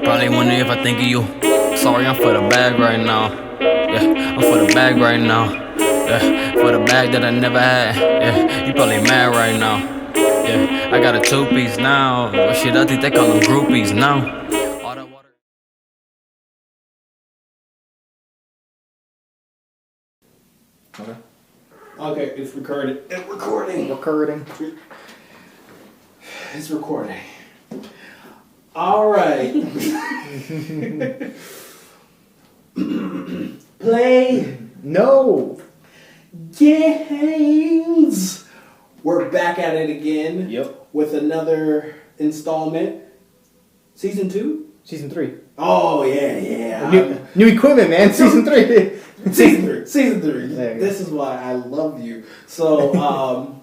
Probably wondering if I think of you. Sorry, I'm for the bag right now. Yeah, I'm for the bag right now. Yeah, for the bag that I never had. Yeah, you probably mad right now. Yeah, I got a two-piece now. But shit, I think they call them groupies now. All that water. Okay. Okay, it's recorded. It's recording. Recording. It's recording. All right. Play No. games. We're back at it again. Yep. With another installment. Season 2? Season 3. Oh yeah. New equipment, man. Season 3. Season 3. There you go. This is why I love you. So,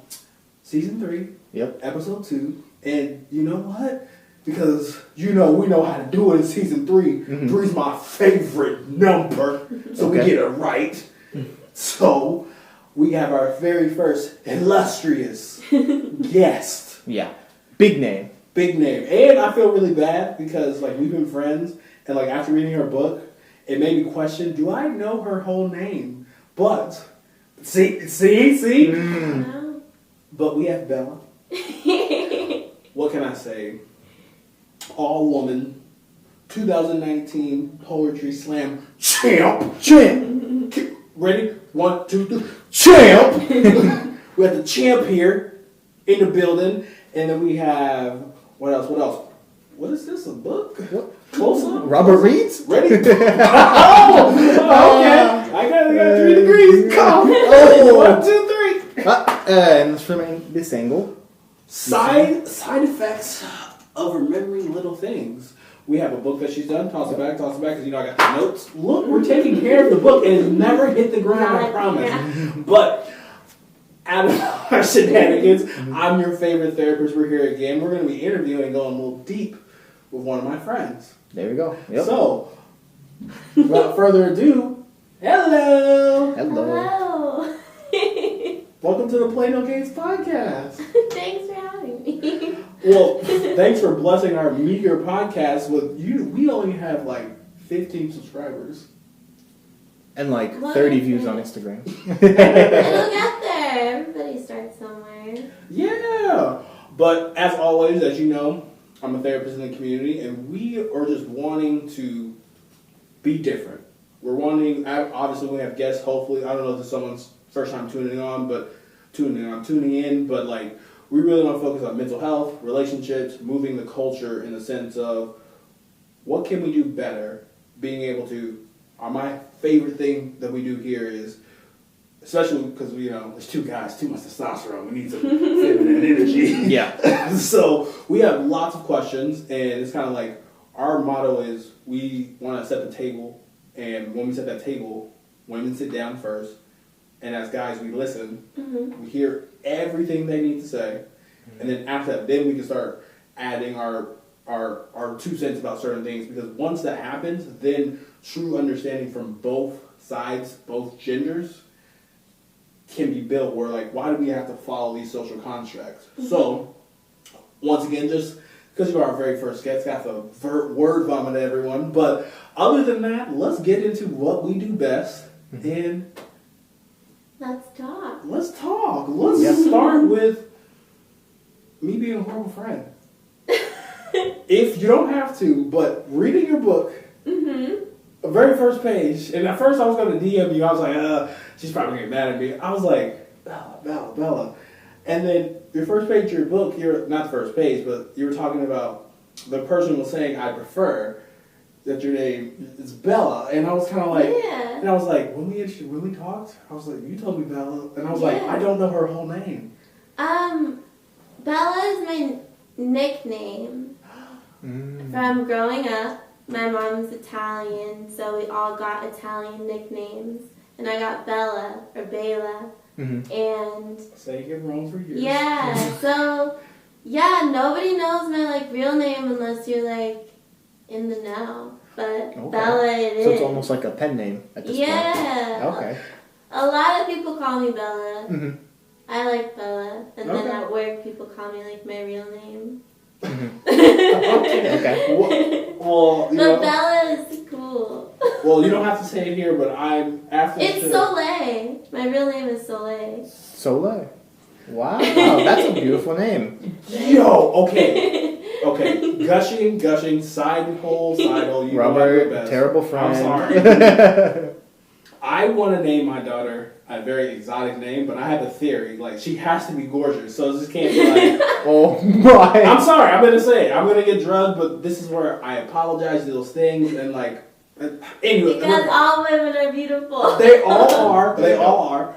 season 3. Yep. Episode 2. And you know what? Because we know how to do it in season 3. Mm-hmm. 3's my favorite number. So we Okay. get it right. So we have our very first illustrious guest. Yeah. Big name. Big name. And I feel really bad because we've been friends and after reading her book, it made me question, do I know her whole name? But see? Mm. But we have Bella. What can I say? All woman, 2019 Poetry Slam champ. Ready? 1, 2, 3. Champ! We have the champ here in the building. And then we have, what else? What is this, a book? What? Close up? Robert Reed's? Ready? Okay. I got 3 degrees. Come. Oh. 1, 2, 3. And let's remain this angle. Side effects of remembering little things. We have a book that she's done. Toss it back, because I got the notes. Look, we're taking care of the book, and it's never hit the ground, I promise. But out of our shenanigans, I'm your favorite therapist. We're here again. We're going to be interviewing and going a little deep with one of my friends. There we go. Yep. So, without further ado, hello! Hello. Welcome to the Play No Games podcast. Thanks for having me. Well, thanks for blessing our meager podcast with you. We only have 15 subscribers. And 30 What? views on Instagram. It'll get there. Everybody starts somewhere. Yeah. But as always, as you know, I'm a therapist in the community, and we are just wanting to be different. We're wanting, obviously we have guests, hopefully. I don't know if it's someone's first time tuning in, but we really want to focus on mental health, relationships, moving the culture in the sense of what can we do better, being able to, my favorite thing that we do here is, especially because there's 2 guys, too much testosterone, we need some feminine energy. Yeah. So we have lots of questions, and it's kind of our motto is we want to set the table, and when we set that table, women sit down first, and as guys we listen, we hear everything they need to say, and then after that, then we can start adding our 2 cents about certain things, because once that happens, then true understanding from both sides, both genders, can be built where why do we have to follow these social constructs? So, once again, just because you are our very first guest, got to word vomit everyone, but other than that, let's get into what we do best, and Let's talk. let's talk. Let's start with me being a horrible friend. If you don't have to, but reading your book, the very first page, and at first I was going to DM you, I was like, she's probably going to get mad at me. I was like, Bella. And then your first page of your book, not the first page, but you were talking about the person was saying, I prefer that your name is Bella. And I was kind of Yeah. and I was like, when we talked, I was like, you told me Bella. And I was like, I don't know her whole name. Bella is my nickname from growing up. My mom's Italian, so we all got Italian nicknames. And I got Bella, or Bela. And Saying it wrong for years. yeah, so nobody knows my real name unless you're in the know. But Okay. Bella it is. So it's almost like a pen name at this point. Yeah. Okay. A lot of people call me Bella. Mm-hmm. I like Bella. And then Okay. at work people call me my real name. Okay. Well, you But know, Bella is cool. well, you don't have to say it here, but I'm after the It's show. Soleil. My real name is Soleil. Soleil. Wow, that's a beautiful name. Yo, okay. Okay, gushing, side hole. You know I do Robert, it best. terrible friend. I'm sorry. I want to name my daughter a very exotic name, but I have a theory. Like, she has to be gorgeous, so it just can't be like. Oh my. I'm sorry, I'm gonna say it. I'm gonna get drugged, but this is where I apologize to those things and like. Anyway, Because all women are beautiful. they all are. They all are.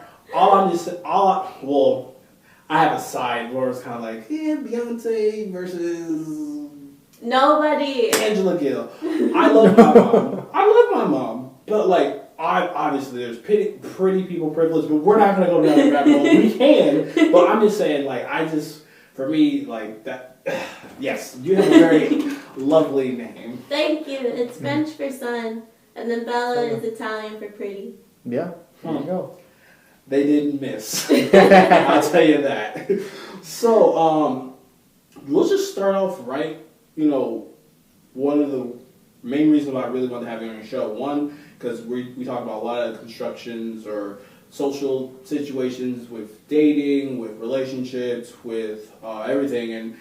Well, I have a side where it's kind of like, Beyonce versus Nobody. Angela Gill. I love my mom. But like, obviously there's pretty people privilege, but we're not gonna go down the rabbit hole. We can, but I'm just saying, like, for me, like that. Yes, you have a very lovely name. Thank you. It's French for sun, and then Bella is Italian for pretty. Yeah, there you go. They didn't miss. I'll tell you that. So, let's just start off right. You know, one of the main reasons why I really wanted to have you on your show. One, because we talk about a lot of constructions or social situations with dating, with relationships, with everything. And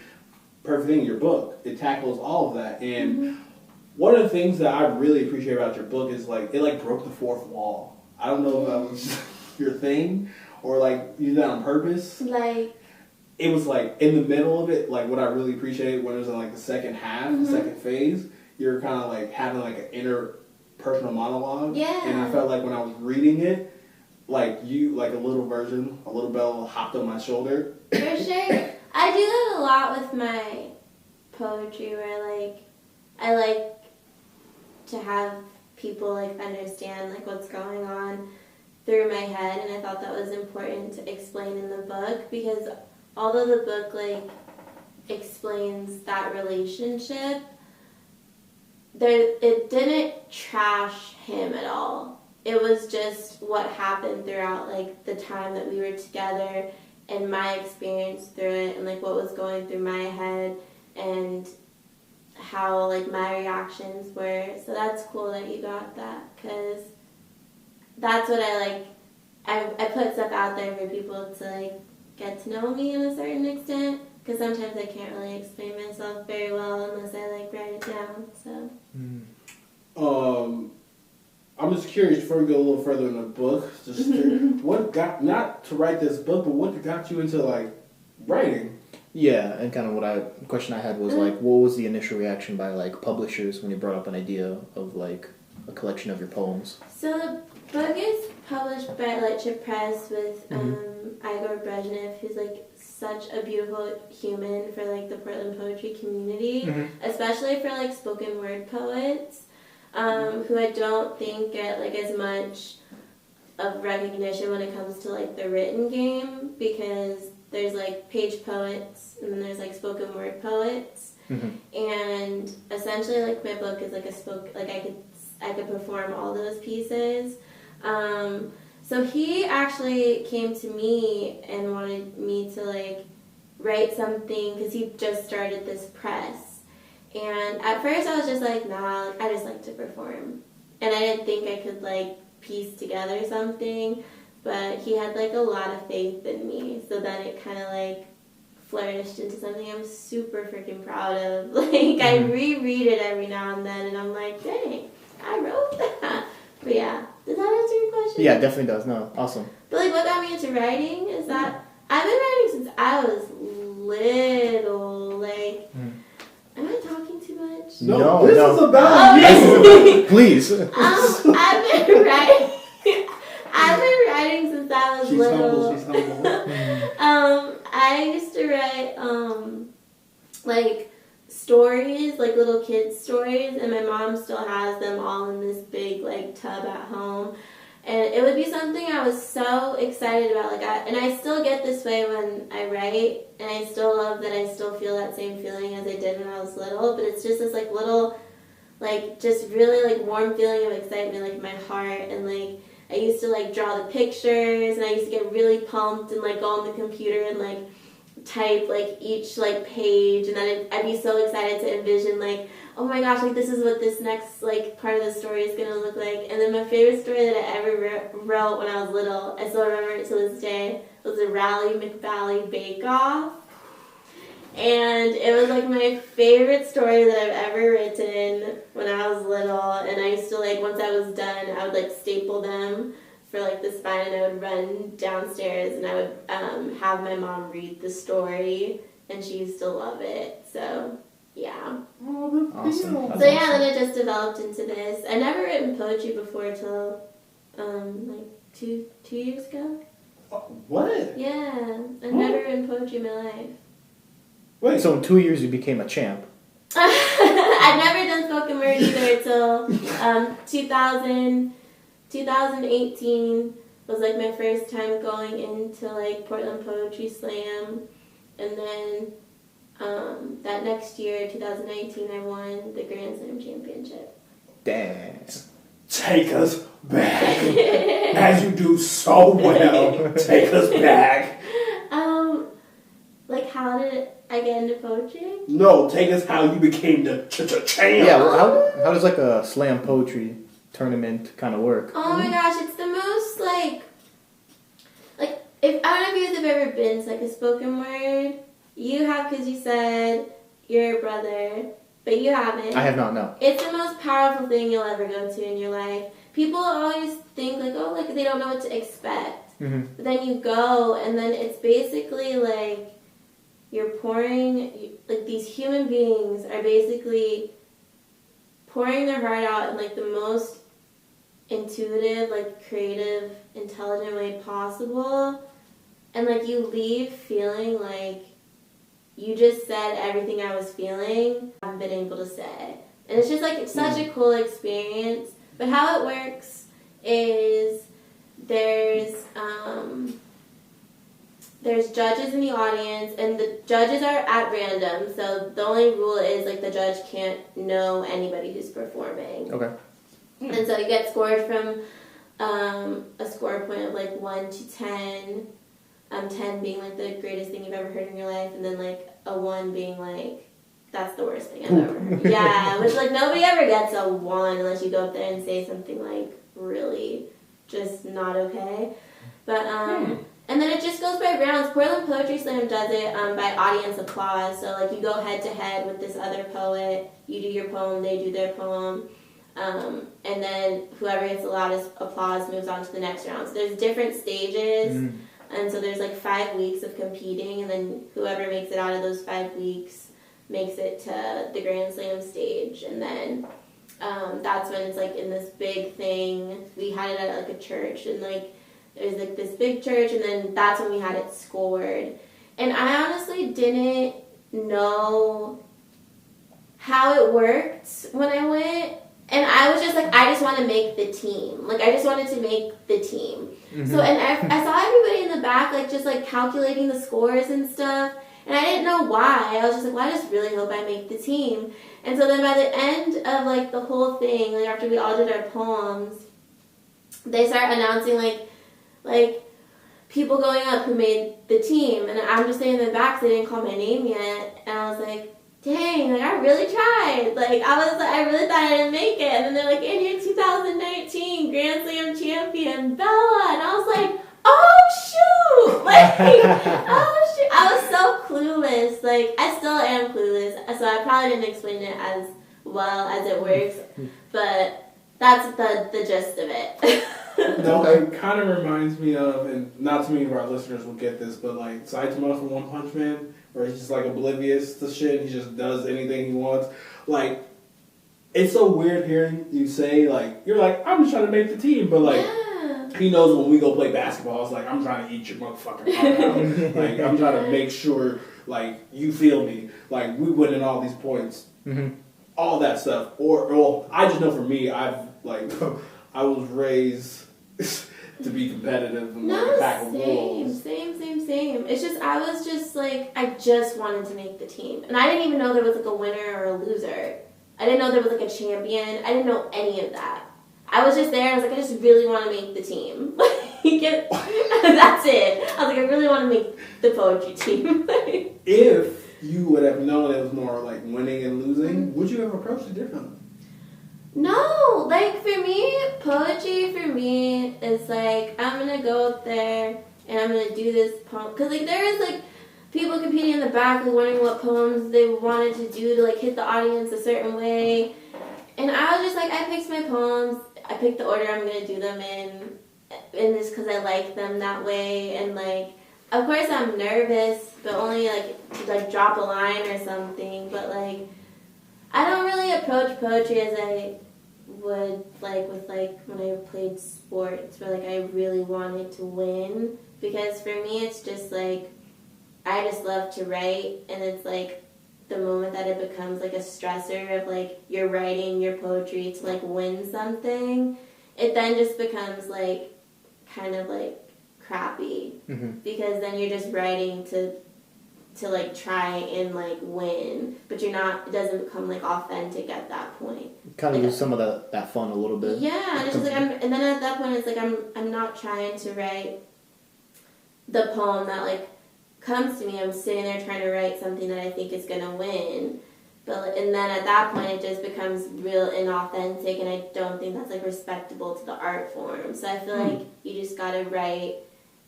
perfect thing, your book, it tackles all of that. And one of the things that I really appreciate about your book is like it like broke the fourth wall. I don't know if that was your thing or like you did that on purpose. Like, it was like in the middle of it, like what I really appreciated when it was in like the second half, the second phase, you're kind of like having like an inner personal monologue. Yeah. And I felt like when I was reading it, like you, like a little version, a little Bella hopped on my shoulder. for sure. I do that a lot with my poetry where like I like to have people like understand like what's going on through my head, and I thought that was important to explain in the book because although the book like explains that relationship, it didn't trash him at all. It was just what happened throughout like the time that we were together and my experience through it and like what was going through my head and how like my reactions were. So that's cool that you got that because that's what I like. I put stuff out there for people to like get to know me in a certain extent because sometimes I can't really explain myself very well unless I like write it down. So. I'm just curious before we go a little further in the book. Just what got not to write this book, but what got you into like writing? Yeah, and kind of question I had was like, what was the initial reaction by like publishers when you brought up an idea of like a collection of your poems? So the book is published by Literature Press with Igor Brezhnev, who's like such a beautiful human for like the Portland poetry community, especially for like spoken word poets, who I don't think get like as much of recognition when it comes to like the written game because there's like page poets and then there's like spoken word poets, and essentially like my book is like I could perform all those pieces. So he actually came to me and wanted me to like write something because he just started this press. And at first I was just like, nah, I just like to perform. And I didn't think I could like piece together something, but he had like a lot of faith in me. So then it kind of like flourished into something I'm super freaking proud of. Like I reread it every now and then and I'm like, dang, I wrote that. But yeah, does that answer your question? Yeah, it definitely does. No, awesome. But like what got me into writing is that I've been writing since I was little. Like, am I talking too much? No, this no. is about Okay. you. Please. I've been writing. I've been writing since I was She's little. humble. I used to write like stories, like little kids stories, and my mom still has them all in this big like tub at home. And it would be something I was so excited about. I still get this way when I write, and I still love that I still feel that same feeling as I did when I was little. But it's just this like little, like just really like warm feeling of excitement, like in my heart. And like I used to like draw the pictures, and I used to get really pumped and like go on the computer and like type like each like page, and then I'd be so excited to envision like, oh my gosh, like this is what this next like part of the story is gonna look like. And then my favorite story that I ever wrote when I was little, I still remember it to this day, was the Rally McValley Bake Off. And it was like my favorite story that I've ever written when I was little. And I used to like, once I was done, I would like staple them for like the spine, and I would run downstairs and I would have my mom read the story, and she used to love it. So yeah. Oh, that's Awesome. cute. That's So yeah, then it just developed into this. I never written poetry before till like two years ago. What? Yeah, I've never written poetry in my life. Wait, So in 2 years you became a champ. I've never done spoken word either till 2018 was like my first time going into like Portland Poetry Slam, and then that next year, 2019, I won the Grand Slam championship. Damn. take us back. As you do so well. Take us back. Like how did I get into poetry? No, take us how you became the champ. Yeah, well, how does like a slam poetry tournament kind of work? Oh my gosh, it's the most like if I don't know if you guys have ever been to like a spoken word. You have because you said you're a brother, but you haven't. I have not, no. It's the most powerful thing you'll ever go to in your life. People always think like, oh, like they don't know what to expect. Mm-hmm. But then you go, and then it's basically like you're pouring, like these human beings are basically pouring their heart out in like the most intuitive, like creative, intelligent way possible. And like you leave feeling like you just said everything I was feeling, I haven't been able to say. And it's just like it's such a cool experience. But how it works is there's judges in the audience, and the judges are at random. So the only rule is like the judge can't know anybody who's performing. Okay. And so you get scored from a score point of like 1 to 10. 10 being like the greatest thing you've ever heard in your life, and then like a 1 being like that's the worst thing I've ever heard. Yeah, which like nobody ever gets a 1 unless you go up there and say something like really just not okay. But and then it just goes by rounds. Portland Poetry Slam does it by audience applause. So like you go head to head with this other poet, you do your poem, they do their poem. And then whoever gets the loudest applause moves on to the next round. So there's different stages. Mm-hmm. And so there's like 5 weeks of competing, and then whoever makes it out of those 5 weeks makes it to the Grand Slam stage. And then that's when it's like in this big thing. We had it at like a church, and like there's like this big church, and then that's when we had it scored. And I honestly didn't know how it worked when I went. And I was just like, I just want to make the team. Like, I just wanted to make the team. Mm-hmm. So, and I saw everybody in the back, like, just, like, calculating the scores and stuff. And I didn't know why. I was just like, well, I just really hope I make the team. And so then by the end of, like, the whole thing, like, after we all did our poems, they start announcing, like people going up who made the team. And I'm just sitting in the back, so they didn't call my name yet. And I was like, dang, like, I really tried. Like, I really thought I didn't make it. And then they're like, and you're 2019 Grand Slam champion, Bella. And I was like, oh, shoot. Like, oh, shoot. I was so clueless. Like, I still am clueless. So I probably didn't explain it as well as it works. But that's the gist of it. No, it kind of reminds me of, and not too many of our listeners will get this, but like Saitama from One Punch Man, where he's just like oblivious to shit. He just does anything he wants. Like, it's so weird hearing you say, like, you're like, I'm just trying to make the team, but like, he knows when we go play basketball, it's like, I'm trying to eat your motherfucking heart out. Like, I'm trying to make sure, like, you feel me. Like, we winning all these points. Mm-hmm. All that stuff. Or, well, I just know for me, I was raised to be competitive and like a pack of wolves. Same. It's just, I was just like, I just wanted to make the team. And I didn't even know there was like a winner or a loser. I didn't know there was like a champion. I didn't know any of that. I was just there and I was like, I just really want to make the team. That's it. I was like, I really want to make the poetry team. If you would have known it was more like winning and losing, would you have approached it differently? No, like for me, poetry for me is like, I'm going to go up there and I'm going to do this poem. Because like there is like people competing in the back, like wondering what poems they wanted to do to like hit the audience a certain way. And I was just like, I picked my poems. I picked the order I'm going to do them in just because I like them that way. And like, of course I'm nervous, but only like to like drop a line or something. But like, I don't really approach poetry as I would like with like when I played sports, where like I really wanted to win. Because for me, it's just like, I just love to write, and it's like the moment that it becomes like a stressor of like you're writing your poetry to like win something, it then just becomes like kind of like crappy. Because then you're just writing to like try and like win, but you're not, it doesn't become like authentic at that point. Kind of like, lose some of that fun a little bit. Yeah, it's just like and then at that point it's like I'm not trying to write the poem that like comes to me. I'm sitting there trying to write something that I think is gonna win, and then at that point it just becomes real inauthentic, and I don't think that's like respectable to the art form. So I feel like you just gotta write,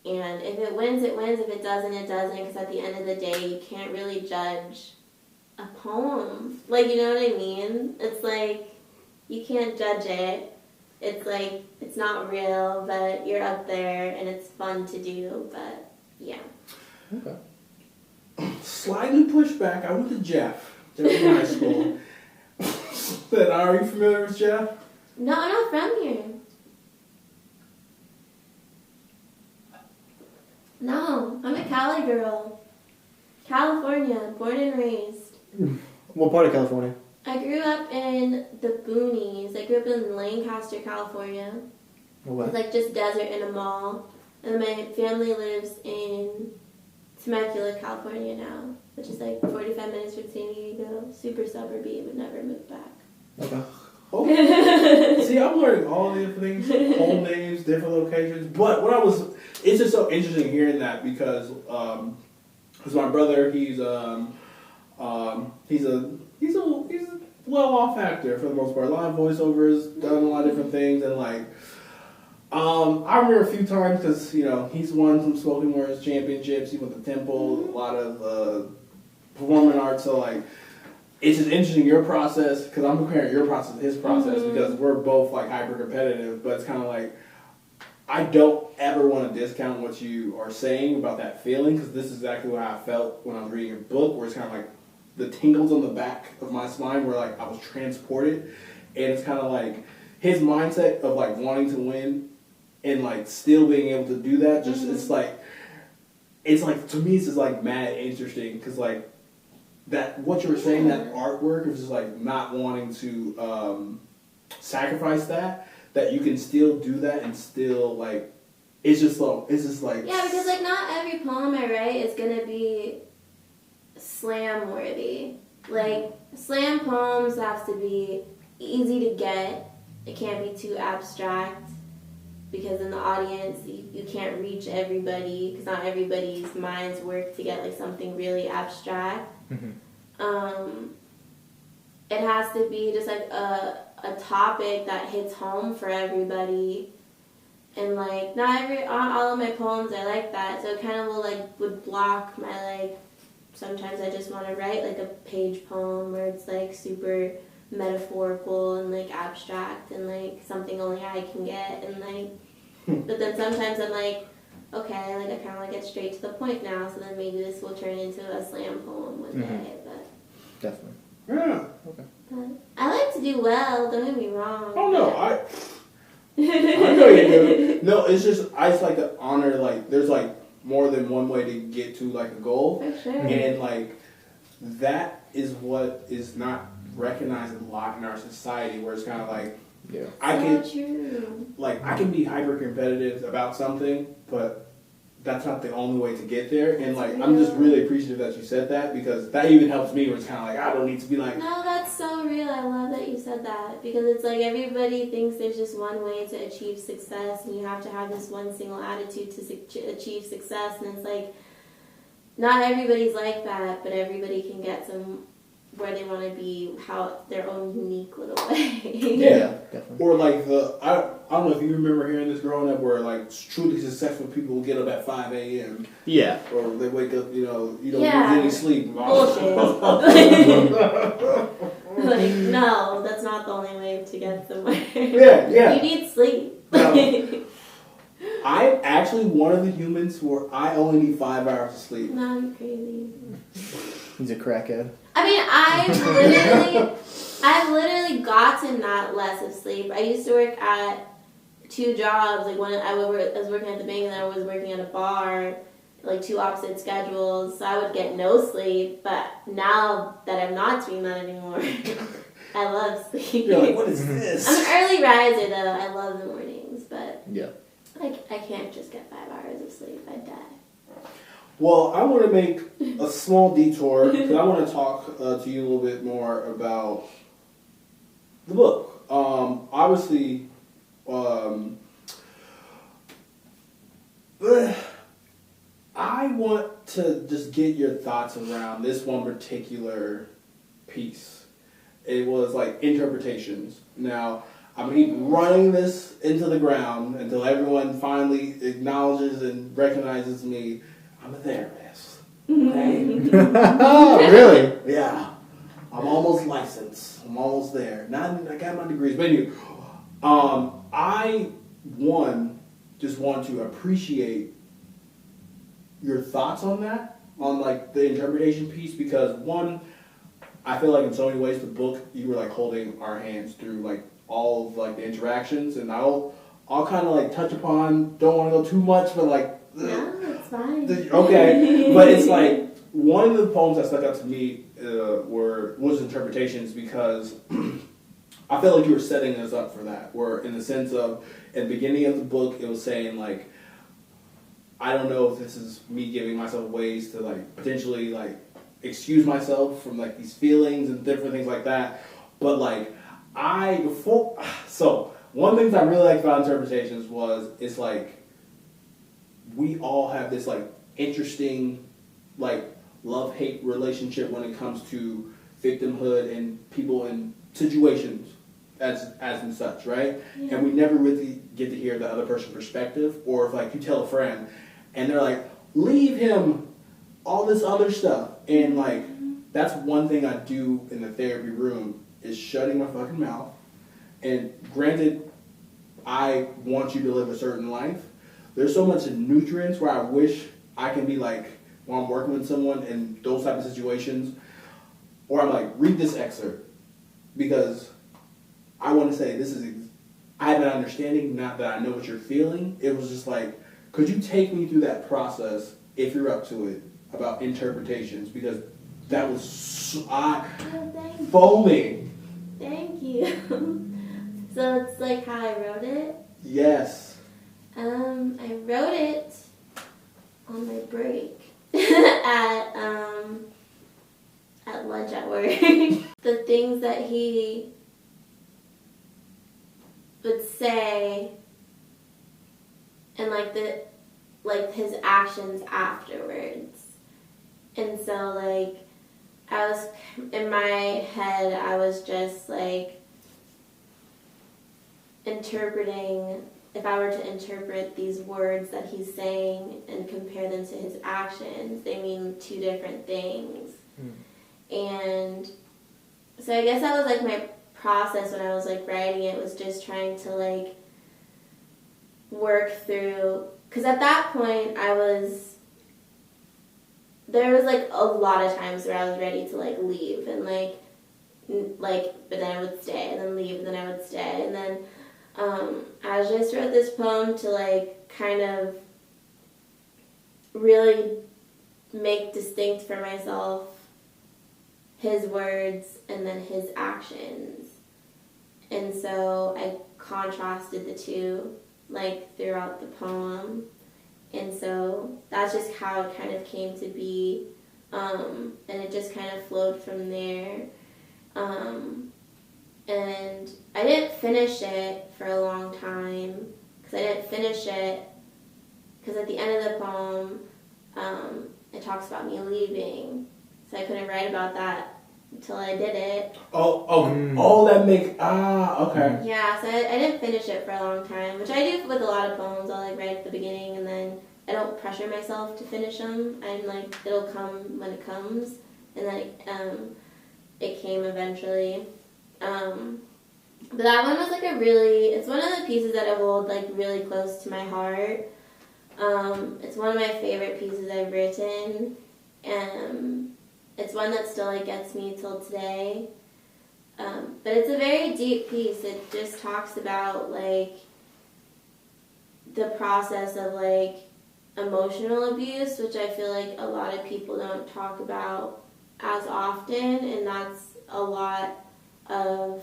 and if it wins, it wins. If it doesn't, it doesn't. Because at the end of the day, you can't really judge a poem. Like, you know what I mean? It's like you can't judge it. It's like it's not real, but you're up there, and it's fun to do. But yeah. Okay. Slightly pushback. I went to Jeff in high school. Are you familiar with Jeff? No, I'm not from here. No, I'm a Cali girl. California, born and raised. What part of California? I grew up in the boonies. I grew up in Lancaster, California. It's like just desert and a mall. And my family lives in Temecula, California now, which is like 45 minutes from San Diego. Super suburby, would never move back. Okay. Okay. See, I'm learning all the different things, home names, different locations. But it's just so interesting hearing that because my brother, he's a well-off actor for the most part. A lot of voiceovers, done a lot of different things, and like. I remember a few times because, he's won some spoken words championships. He went to Temple, a lot of performing arts. So, like, it's just interesting your process because I'm comparing your process to his process because we're both, like, hyper-competitive. But it's kind of like, I don't ever want to discount what you are saying about that feeling because this is exactly what I felt when I was reading your book, where it's kind of like the tingles on the back of my spine where, like, I was transported. And it's kind of like his mindset of, like, wanting to win and like still being able to do that, just it's like to me it's just like mad interesting because like that what you were saying, that artwork is just like not wanting to sacrifice that you can still do that and still like it's just like yeah, because like not every poem I write is gonna be slam worthy. Like slam poems have to be easy to get. It can't be too abstract. Because in the audience, you can't reach everybody, because not everybody's minds work to get like something really abstract. It has to be just like a topic that hits home for everybody, and like not all of my poems are like that. So it kind of would block my like. Sometimes I just want to write like a page poem where it's like super metaphorical and like abstract and like something only I can get, and like but then sometimes I'm like, okay, like I kind of want to get straight to the point now, so then maybe this will turn into a slam poem one day. But definitely. Yeah. Okay. But I like to do well, don't get me wrong. Oh no, I know you do. No, it's just I just like to honor like there's like more than one way to get to like a goal. For sure. And like that is what is not recognized a lot in our society, where it's kind of like yeah, true. Like I can be hyper competitive about something, but that's not the only way to get there. And like, I'm just really appreciative that you said that, because that even helps me, where it's kind of like, I don't need to be like, no, that's so real. I love that you said that, because it's like everybody thinks there's just one way to achieve success, and you have to have this one single attitude to achieve success. And it's like, not everybody's like that, but everybody can get some where they want to be, how their own unique little way. yeah, definitely. or like I don't know if you remember hearing this growing up, where like truly successful people will get up at 5 a.m. Yeah. Or they wake up, you don't get any sleep. Bullshit. Like, no, that's not the only way to get somewhere. Yeah. You need sleep. No. I'm actually one of the humans where I only need 5 hours of sleep. No, you're crazy. He's a crackhead. I mean, I've literally gotten that less of sleep. I used to work at 2 jobs. Like when I was working at the bank, and then I was working at a bar, like 2 opposite schedules. So I would get no sleep. But now that I'm not doing that anymore, I love sleep. You're like, what is this? I'm an early riser though. I love the mornings, but Yeah. I can't just get 5 hours of sleep. I'd die. Well, I want to make a small detour, because I want to talk to you a little bit more about the book. Obviously, I want to just get your thoughts around this one particular piece. It was like interpretations. Now, I'm going to keep running this into the ground until everyone finally acknowledges and recognizes me. I'm a therapist. Okay? Oh, really? Yeah. I'm almost licensed. I'm almost there. I got my degrees. But anyway, I, just want to appreciate your thoughts on that, on like the interpretation piece, because I feel like in so many ways the book, you were like holding our hands through like all of like the interactions, and I'll kind of like touch upon, don't want to go too much, but like, No, it's fine. okay, but it's like one of the poems that stuck out to me was interpretations, because I felt like you were setting us up for that, where in the sense of, at the beginning of the book, it was saying like, I don't know if this is me giving myself ways to like potentially like excuse myself from like these feelings and different things like that, but like so one thing that I really liked about interpretations was, it's like we all have this like interesting like love-hate relationship when it comes to victimhood and people in situations as and such, right? Yeah. And we never really get to hear the other person's perspective, or if like you tell a friend and they're like, leave him, all this other stuff, and like that's one thing I do in the therapy room, is shutting my fucking mouth. And granted, I want you to live a certain life. There's so much nutrients where I wish I can be like, when I'm working with someone in those type of situations, or I'm like, read this excerpt, because I want to say I have an understanding, not that I know what you're feeling. It was just like, could you take me through that process, if you're up to it, about interpretations, because that was foaming. Thank you. So it's like how I wrote it. Yes. I wrote it on my break at lunch at work. The things that he would say, and like his actions afterwards. And so like I was in my head, I was just like interpreting, if I were to interpret these words that he's saying and compare them to his actions, they mean 2 different things. And so I guess that was like my process when I was like writing it, was just trying to like work through, because at that point there was like a lot of times where I was ready to like leave, and like but then I would stay, and then leave, and then I would stay, and then I just wrote this poem to like kind of really make distinct for myself his words and then his actions. And so I contrasted the 2 like throughout the poem. And so that's just how it kind of came to be. And it just kind of flowed from there. And I didn't finish it for a long time because I didn't finish it because at the end of the poem, it talks about me leaving. So I couldn't write about that until I did it. That makes okay. Yeah, so I didn't finish it for a long time, which I do with a lot of poems. I'll like write at the beginning and then I don't pressure myself to finish them. I'm like, it'll come when it comes, and then it came eventually. But that one was like it's one of the pieces that I hold like really close to my heart. It's one of my favorite pieces I've written. It's one that still like gets me till today. But it's a very deep piece. It just talks about like the process of like emotional abuse, which I feel like a lot of people don't talk about as often, and that's a lot of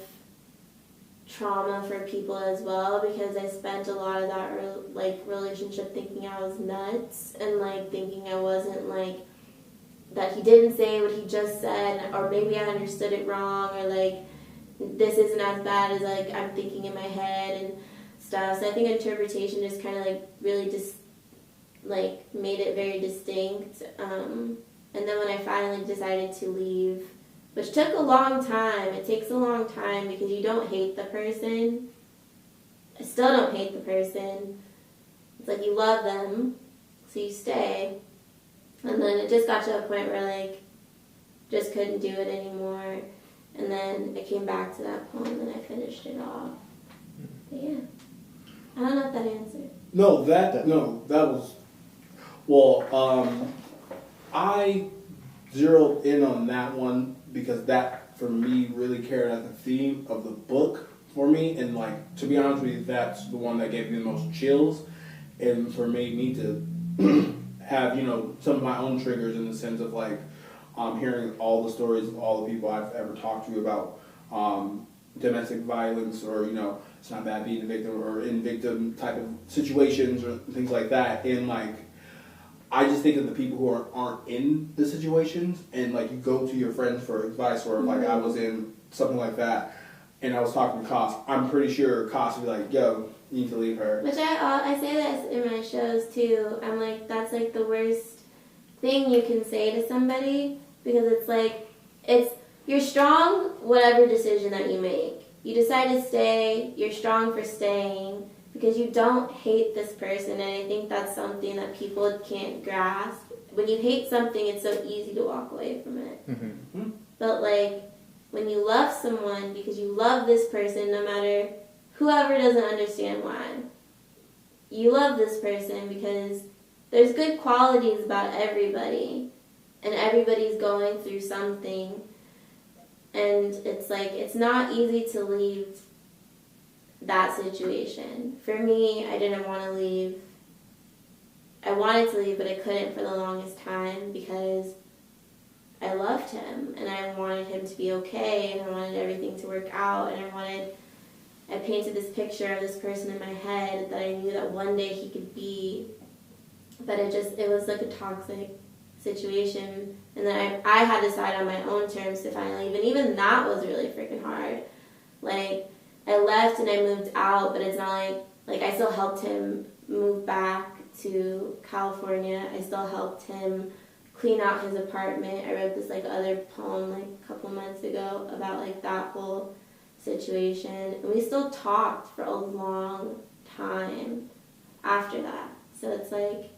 trauma for people as well, because I spent a lot of that relationship thinking I was nuts and like thinking I wasn't like that he didn't say what he just said, or maybe I understood it wrong, or like this isn't as bad as like I'm thinking in my head and stuff. So I think interpretation just kind of like really just like made it very distinct. And then when I finally decided to leave, which took a long time, it takes a long time because you don't hate the person. I still don't hate the person. It's like you love them, so you stay. And then it just got to a point where like just couldn't do it anymore. And then it came back to that poem and I finished it off. But yeah. I don't know if that answered. No, that was I zeroed in on that one because that for me really carried out the theme of the book for me, and like to be honest with you, that's the one that gave me the most chills and for me to have, some of my own triggers in the sense of like hearing all the stories of all the people I've ever talked to about domestic violence, or it's not bad being a victim or in victim type of situations or things like that. And like I just think of the people who aren't in the situations, and like you go to your friends for advice, or like I was in something like that and I was talking to Koss. I'm pretty sure Koss would be like, yo, you need to leave her. Which I say that in my shows too. I'm like, that's like the worst thing you can say to somebody, because it's like, you're strong whatever decision that you make. You decide to stay, you're strong for staying because you don't hate this person, and I think that's something that people can't grasp. When you hate something, it's so easy to walk away from it. Mm-hmm. But like, when you love someone because you love this person, no matter whoever doesn't understand why, you love this person because there's good qualities about everybody, and everybody's going through something. And it's like, it's not easy to leave that situation. For me, I didn't want to leave. I wanted to leave, but I couldn't for the longest time because I loved him and I wanted him to be okay, and I wanted everything to work out, and I painted this picture of this person in my head that I knew that one day he could be, but it was like a toxic situation. And then I had to decide on my own terms to finally leave, and even that was really freaking hard. Like, I left and I moved out, but it's not like I still helped him move back to California. I still helped him clean out his apartment. I wrote this like other poem like a couple months ago about like that whole situation, and we still talked for a long time after that. So it's like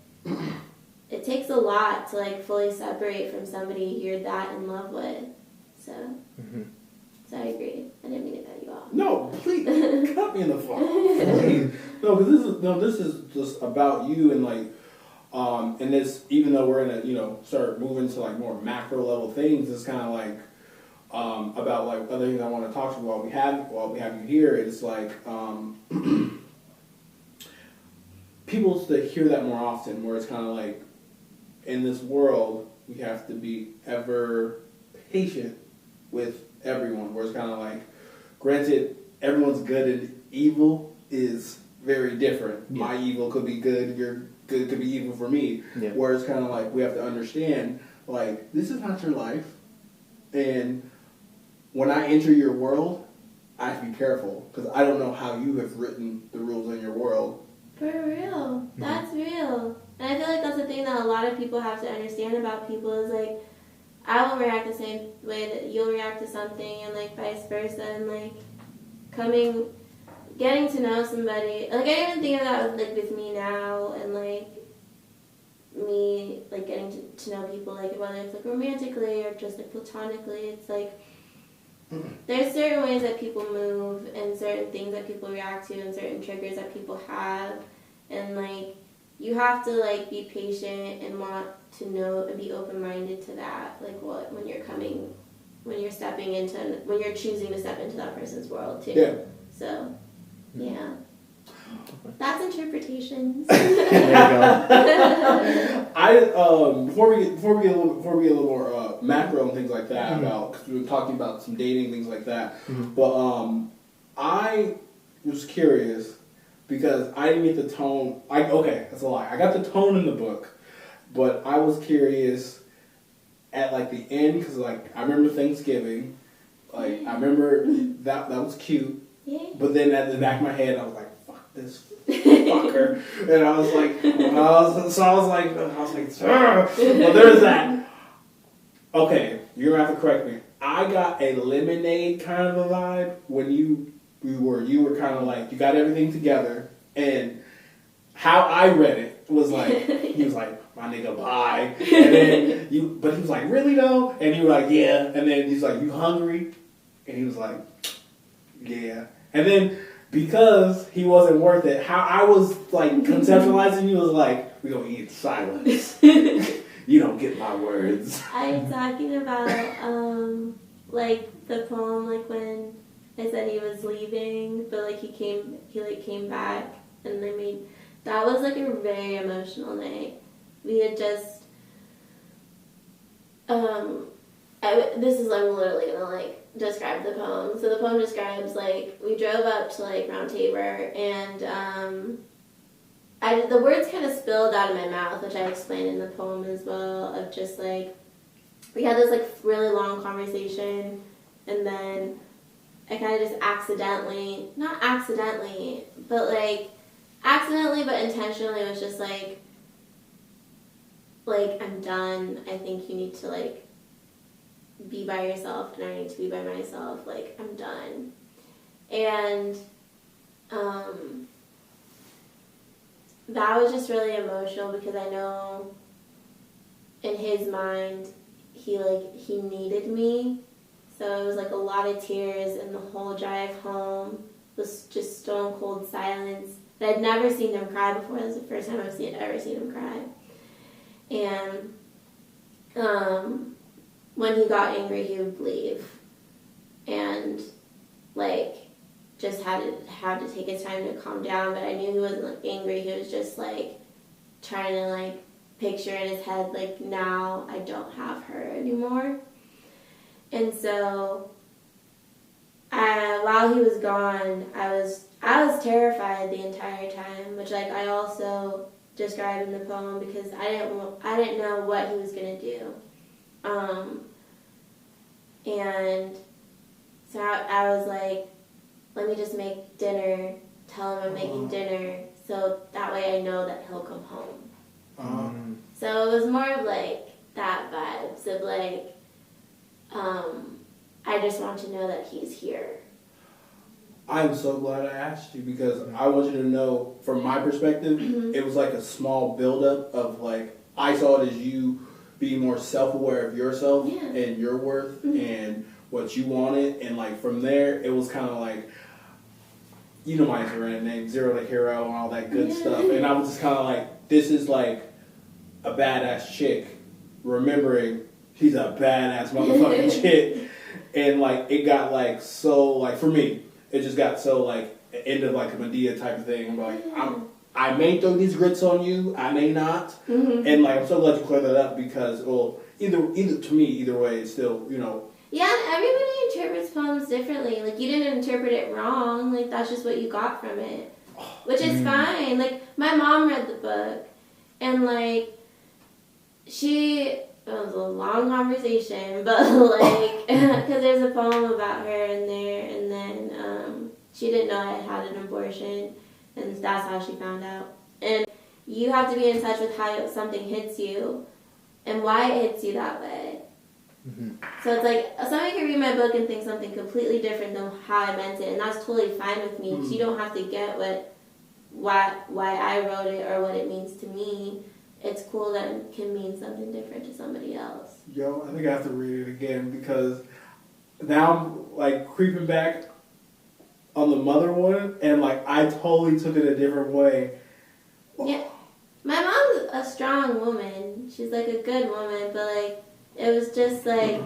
it takes a lot to like fully separate from somebody you're that in love with. So so I agree. I didn't mean to cut you off. No, please cut me in the phone. Please. No, because this is just about you, and like and this, even though we're gonna start moving to like more macro level things, it's kind of like about like other things I want to talk to you while we have you here. It's like people to hear that more often, where it's kind of like, in this world we have to be ever patient with everyone, where it's kind of like, granted everyone's good and evil is very different. Yeah. My evil could be good, your good could be evil for me. Yeah. Where it's kind of like we have to understand, like, this is not your life. And when I enter your world, I have to be careful because I don't know how you have written the rules in your world. For real. That's real. And I feel like that's the thing that a lot of people have to understand about people is like, I will react the same way that you'll react to something and like vice versa. And like getting to know somebody, like I even think of that with me now and like me like getting to know people, like whether it's like romantically or just like platonically. It's like there's certain ways that people move and certain things that people react to and certain triggers that people have, and like you have to like be patient and want to know and be open-minded to that, like when you're choosing to step into that person's world too. Yeah. So yeah, that's interpretations. There you go. Before we get a little more macro and things like that about, because we were talking about some dating things like that, but I was curious because I didn't get the tone. That's a lie. I got the tone in the book, but I was curious at like the end because like I remember Thanksgiving, like I remember that was cute, but then at the back of my head I was like, fuck this fucker. And I was like, well, there's that. Okay, you're gonna have to correct me. I got a Lemonade kind of a vibe when you were kind of like, you got everything together, and how I read it was like, he was like, my nigga, bye. And then but he was like, really though? And you were like, yeah. And then he's like, you hungry? And he was like, yeah. And then, because he wasn't worth it, how I was like conceptualizing you was like, we gonna eat in silence. You don't get my words. I'm talking about like the poem, like when I said he was leaving, but like he came back, and that was like a very emotional night. We had just I'm literally gonna like describe the poem. So the poem describes like we drove up to like Mount Tabor, and the words kind of spilled out of my mouth, which I explained in the poem as well, of just like we had this like really long conversation, and then I kind of just not accidentally but intentionally was just like I'm done. I think you need to like be by yourself, and I need to be by myself. Like I'm done. And that was just really emotional because I know in his mind he needed me. So it was like a lot of tears, and the whole drive home was just stone cold silence. But I'd never seen him cry before. That was the first time I've ever seen him cry. And when he got angry, he would leave, and like just had to take his time to calm down. But I knew he wasn't like angry. He was just like trying to like picture in his head like, now I don't have her anymore. And so while he was gone, I was terrified the entire time, which like I also described in the poem because I didn't know what he was gonna do. And so I was like, let me just make dinner, tell him I'm making dinner, so that way I know that he'll come home. So it was more of like that vibes of like, I just want to know that he's here. I'm so glad I asked you because I want you to know, from my perspective, it was like a small buildup of like, I saw it as you being more self-aware of yourself and your worth and what you wanted, and like from there, it was kind of like, you know my Instagram name, Zero to Hero and all that good stuff, and I was just kind of like, this is like a badass chick remembering she's a badass motherfucking chick, and like it got like so like for me, it just got so like end of like a Medea type of thing. I'm like, I may throw these grits on you, I may not, and like I'm so glad you cleared that up because well, either to me, either way, it's still, you know. Yeah, and everybody interprets poems differently. Like you didn't interpret it wrong. Like that's just what you got from it. which is fine. Like, my mom read the book, and, like, it was a long conversation, but, like, because there's a poem about her in there, and then she didn't know I had an abortion, and that's how she found out. And you have to be in touch with how something hits you, and why it hits you that way. Mm-hmm. So it's like, somebody can read my book and think something completely different than how I meant it, and that's totally fine with me, because you don't have to get why I wrote it or what it means to me. It's cool that it can mean something different to somebody else. Yo, I think I have to read it again because now I'm like creeping back on the mother one, and like I totally took it a different way. Yeah, my mom's a strong woman. She's like a good woman, but like it was just like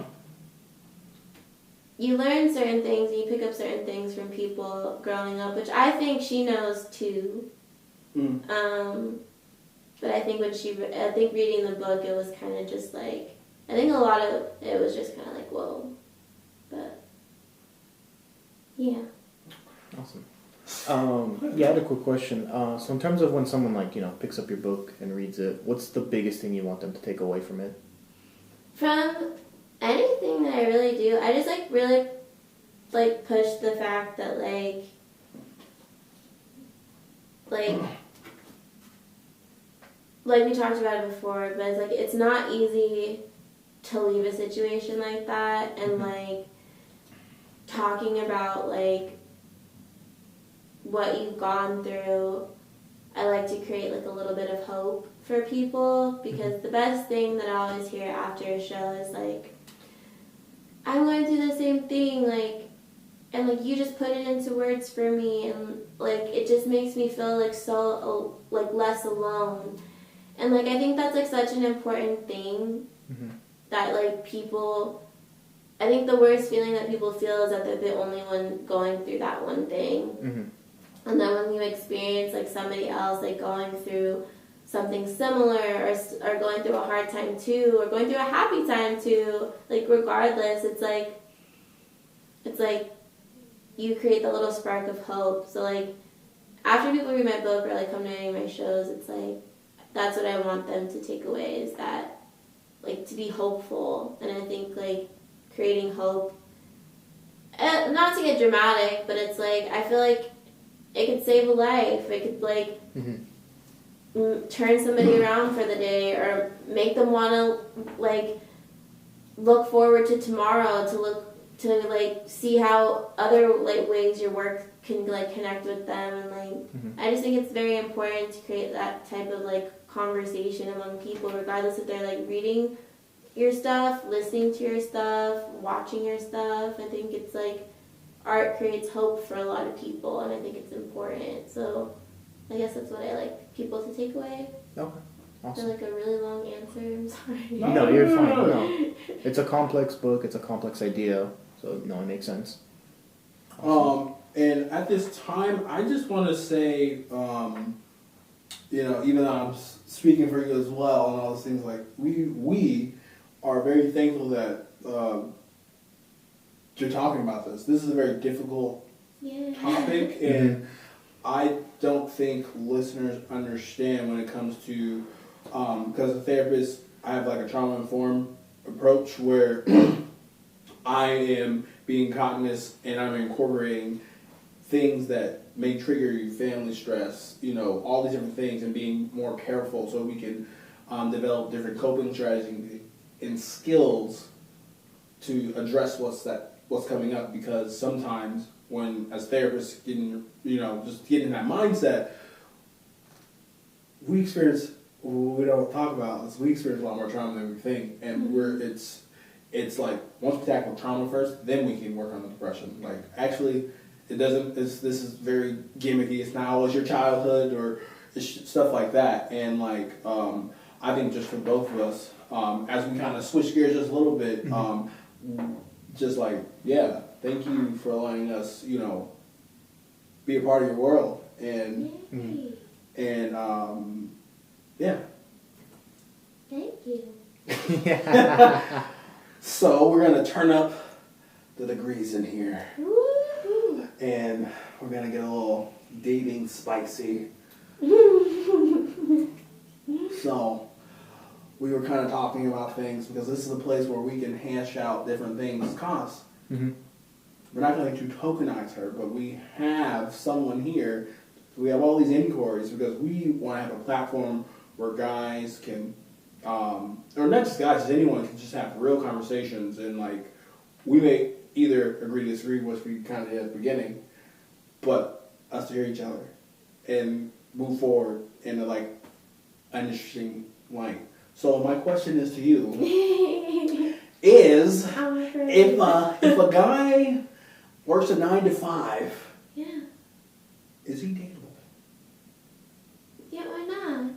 you learn certain things and you pick up certain things from people growing up, which I think she knows too. But I think reading the book, it was kind of just like, I think a lot of it was just kind of like, whoa. But, yeah. Awesome. Yeah, I had a quick question. So in terms of when someone, like, picks up your book and reads it, what's the biggest thing you want them to take away from it? From anything that I really do, I just, like, really, like, push the fact that, like, we talked about it before, but it's like, it's not easy to leave a situation like that, and like talking about like what you've gone through. I like to create like a little bit of hope for people, because the best thing that I always hear after a show is like, I'm going through the same thing, like, and like you just put it into words for me, and like it just makes me feel like so like less alone. And, like, I think that's, like, such an important thing that, like, people... I think the worst feeling that people feel is that they're the only one going through that one thing. And then when you experience, like, somebody else, like, going through something similar or going through a hard time, too, or going through a happy time, too, like, regardless, it's like you create the little spark of hope. So, like, after people read my book or, like, come to any of my shows, it's, like... That's what I want them to take away, is that, like, to be hopeful. And I think, like, creating hope, not to get dramatic, but it's, like, I feel like it could save a life. It could, like, turn somebody around for the day, or make them want to, like, look forward to tomorrow, to see how other, like, ways your work can, like, connect with them. And, like, I just think it's very important to create that type of, like, conversation among people, regardless if they're, like, reading your stuff, listening to your stuff, watching your stuff. I think it's, like, art creates hope for a lot of people, and I think it's important. So I guess that's what I like people to take away. Okay. Awesome. Like a really long answer, I'm sorry. No, you're fine. No. It's a complex book, it's a complex idea, so no, it makes sense. Awesome. And at this time, I just want to say, even though I'm speaking for you as well and all those things, like, we are very thankful that you're talking about this. This is a very difficult topic, and I don't think listeners understand when it comes to, because as a therapist, I have like a trauma-informed approach where I am being cognizant and I'm incorporating things that may trigger you, family stress, all these different things, and being more careful so we can develop different coping strategies and skills to address what's coming up. Because sometimes when, as therapists, just getting in that mindset, we experience what we don't talk about is we experience a lot more trauma than we think, and it's like once we tackle trauma first, then we can work on the depression. Like, actually, it doesn't. This is very gimmicky. It's not always your childhood or stuff like that. And like, I think just for both of us, as we kind of switch gears just a little bit, just like, yeah, thank you for allowing us, be a part of your world, and yeah. Thank you. So we're gonna turn up the degrees in here. Woo-hoo. And we're gonna get a little dating spicy. So, we were kind of talking about things because this is a place where we can hash out different things. Cause we're not going to tokenize her, but we have someone here. We have all these inquiries because we want to have a platform where guys can, or not just guys, just anyone can just have real conversations, and like we may either agree to disagree, which we kind of did at the beginning, but us to hear each other and move forward into like an interesting light. So my question is to you: is if a guy works a 9 to 5, yeah, is he dateable? Yeah, why not?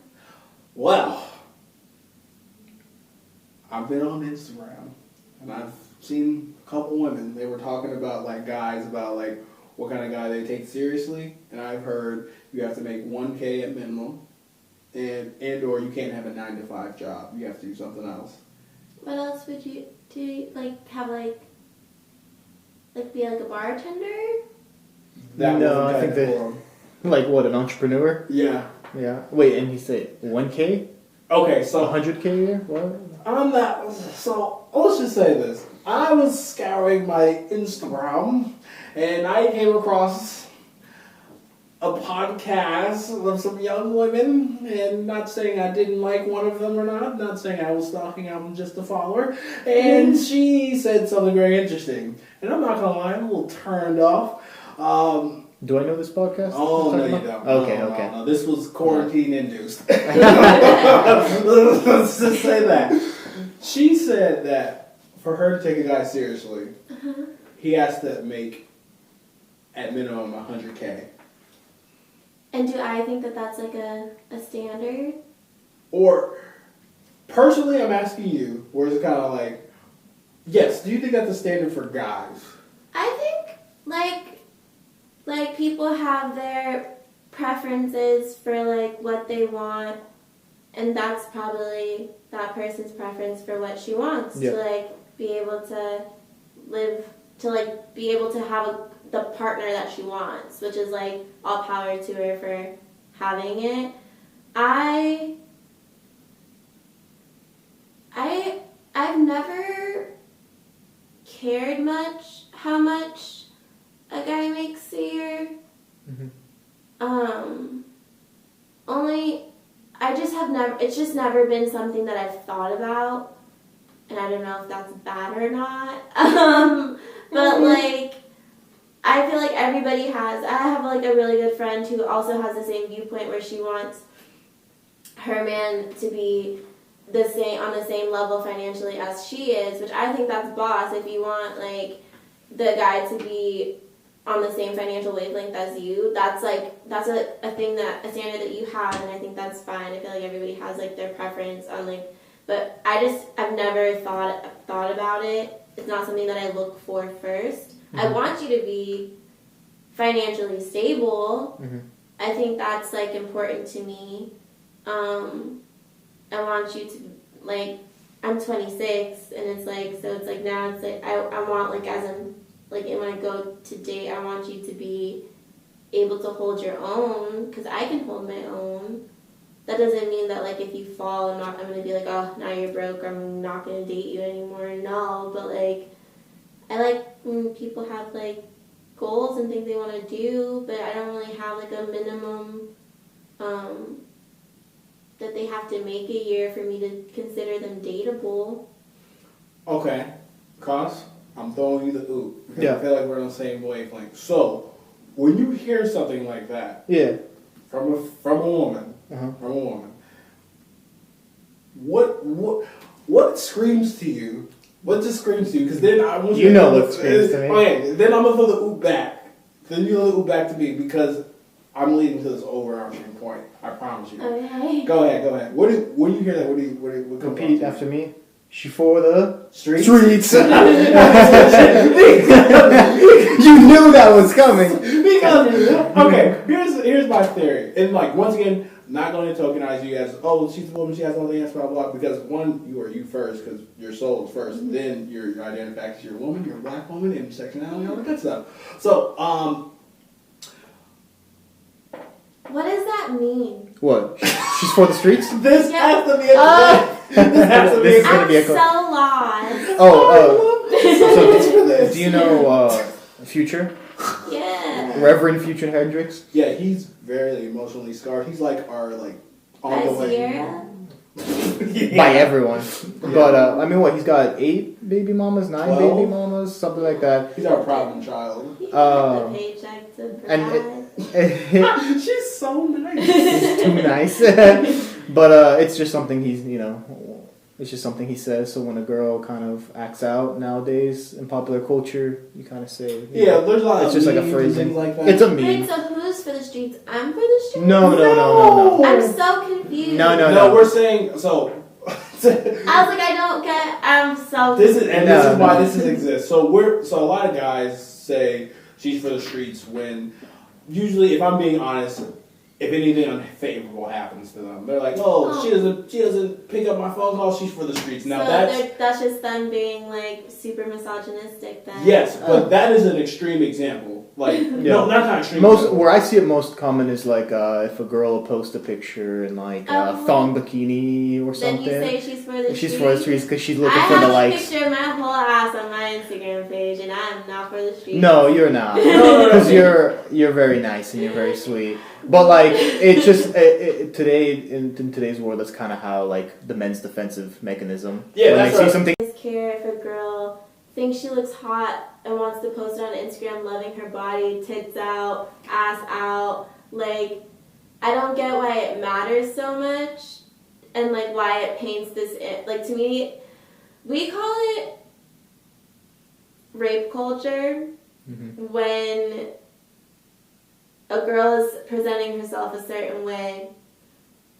Well, I've been on Instagram and I've seen a couple women. They were talking about like guys about like what kind of guy they take seriously, and I've heard you have to make $1K at minimum, and or you can't have a 9 to 5 job. You have to do something else. What else would you do? Like have like be like a bartender? No, I think like what, an entrepreneur? Yeah. Yeah. Wait, and he said 1K? Okay, so 100K a year? What? I'm not. So let's just say this: I was scouring my Instagram, and I came across a podcast with some young women, and not saying I didn't like one of them or not saying I was stalking, I'm just a follower, and she said something very interesting, and I'm not gonna lie, I'm a little turned off. Do I know this podcast? Oh, no, you about? don't. Okay, No, okay. No. This was quarantine-induced. Let's just say that. She said that for her to take a guy seriously, he has to make, at minimum, 100K. And do I think that that's like a standard? Or, personally, I'm asking you, where is it kind of like, yes, do you think that's a standard for guys? I think like people have their preferences for like what they want, and that's probably that person's preference for what she wants, to like be able to live, to like be able to have the partner that she wants, which is like all power to her for having it. I've never cared much how much a guy makes a year. Only it's just never been something that I've thought about, and I don't know if that's bad or not. But like, I feel like everybody has. I have like a really good friend who also has the same viewpoint where she wants her man to be on the same level financially as she is, which I think that's boss. If you want like the guy to be on the same financial wavelength as you, that's a standard that you have, and I think that's fine. I feel like everybody has like their preference on like, but I've never thought about it. It's not something that I look for first. I want you to be financially stable. I think that's like important to me. I want you to like, I'm 26, and it's like, so it's like now it's like I want like as I'm like when I go to date, I want you to be able to hold your own, because I can hold my own. That doesn't mean that like if you fall, I'm gonna be like, oh, now you're broke, or I'm not gonna date you anymore. No, but like I like when people have like goals and things they want to do, but I don't really have like a minimum that they have to make a year for me to consider them dateable. Okay, cause I'm throwing you the oop, because I feel like we're on the same wavelength. So, when you hear something like that, from a woman, what screams to you? What just screams to you? Because then I want you know what screams to me. Okay, then I'm gonna throw the oop back. Then you throw the oop back to me, because I'm leading to this overarching point. I promise you. Okay. Go ahead. When you hear that, what Repeat after me. She for the streets. You knew that was coming. Because okay, here's my theory. And like once again, not going to tokenize you as she's a woman, she has all the answers, blah blah. Because one, you are you first, because your soul is first. Then you're identified as you're a woman, you're a black woman, and sexuality, all the good stuff. So that mean? What? She's for the streets? This Yeah. has to be a This has to be This is a gonna I'm be a so lost. So, do you know Future? Yeah. Reverend Future Hendrix? Yeah, he's very emotionally scarred. He's like our like on the By way. Sierra? Yeah. By everyone. But I mean, what? He's got 8 baby mamas, 9 12? baby mamas, something like that. He's our problem child. He got the paycheck to provide. And She's so nice. he's too nice. But it's just something it's just something he says. So when a girl kind of acts out nowadays in popular culture, you kind of say, Yeah, there's a lot it's of just like a memes and phrasing. things like that. It's a Wait, meme. so who's for the streets? I'm for the streets? No. I'm so confused. No. We're saying so. I was like, I don't get. I'm so. This is why No. this exists. So a lot of guys say she's for the streets when usually, if I'm being honest, if anything unfavorable happens to them, they're like, "Oh, she doesn't pick up my phone call. She's for the streets." Now so that's just them being like super misogynistic then. yes, but that is an extreme example. Like no, that's not extreme. Most example. where I see it most common is like if a girl will post a picture in like a thong bikini or Then something. you say she's for the streets. She's for the streets because she's looking I for the have a likes. picture of my whole ass on my Instagram page, and I'm not for the streets. No, you're not. No. Because you're very nice and you're very sweet. But like it's just today in today's world, that's kind of how like the men's defensive mechanism. Yeah, when that's they see right. something. I just care if a girl thinks she looks hot and wants to post it on Instagram, loving her body, tits out, ass out. Like, I don't get why it matters so much, and like why it paints this. Like, to me, we call it rape culture when a girl is presenting herself a certain way,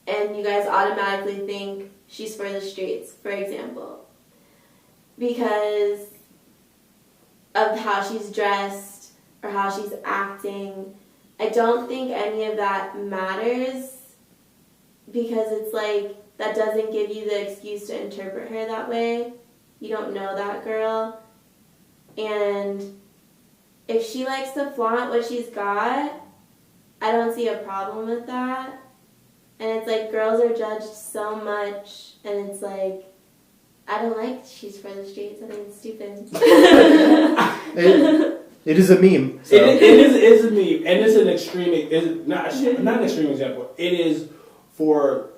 and you guys automatically think she's for the streets, for example, because of how she's dressed or how she's acting. I don't think any of that matters, because it's like that doesn't give you the excuse to interpret her that way. You don't know that girl. And if she likes to flaunt what she's got, I don't see a problem with that. And it's like girls are judged so much, and it's like, I don't like she's for the streets. I think it's stupid. It is a meme. So. It is a meme, and it's an extreme. It's not an extreme example. It is for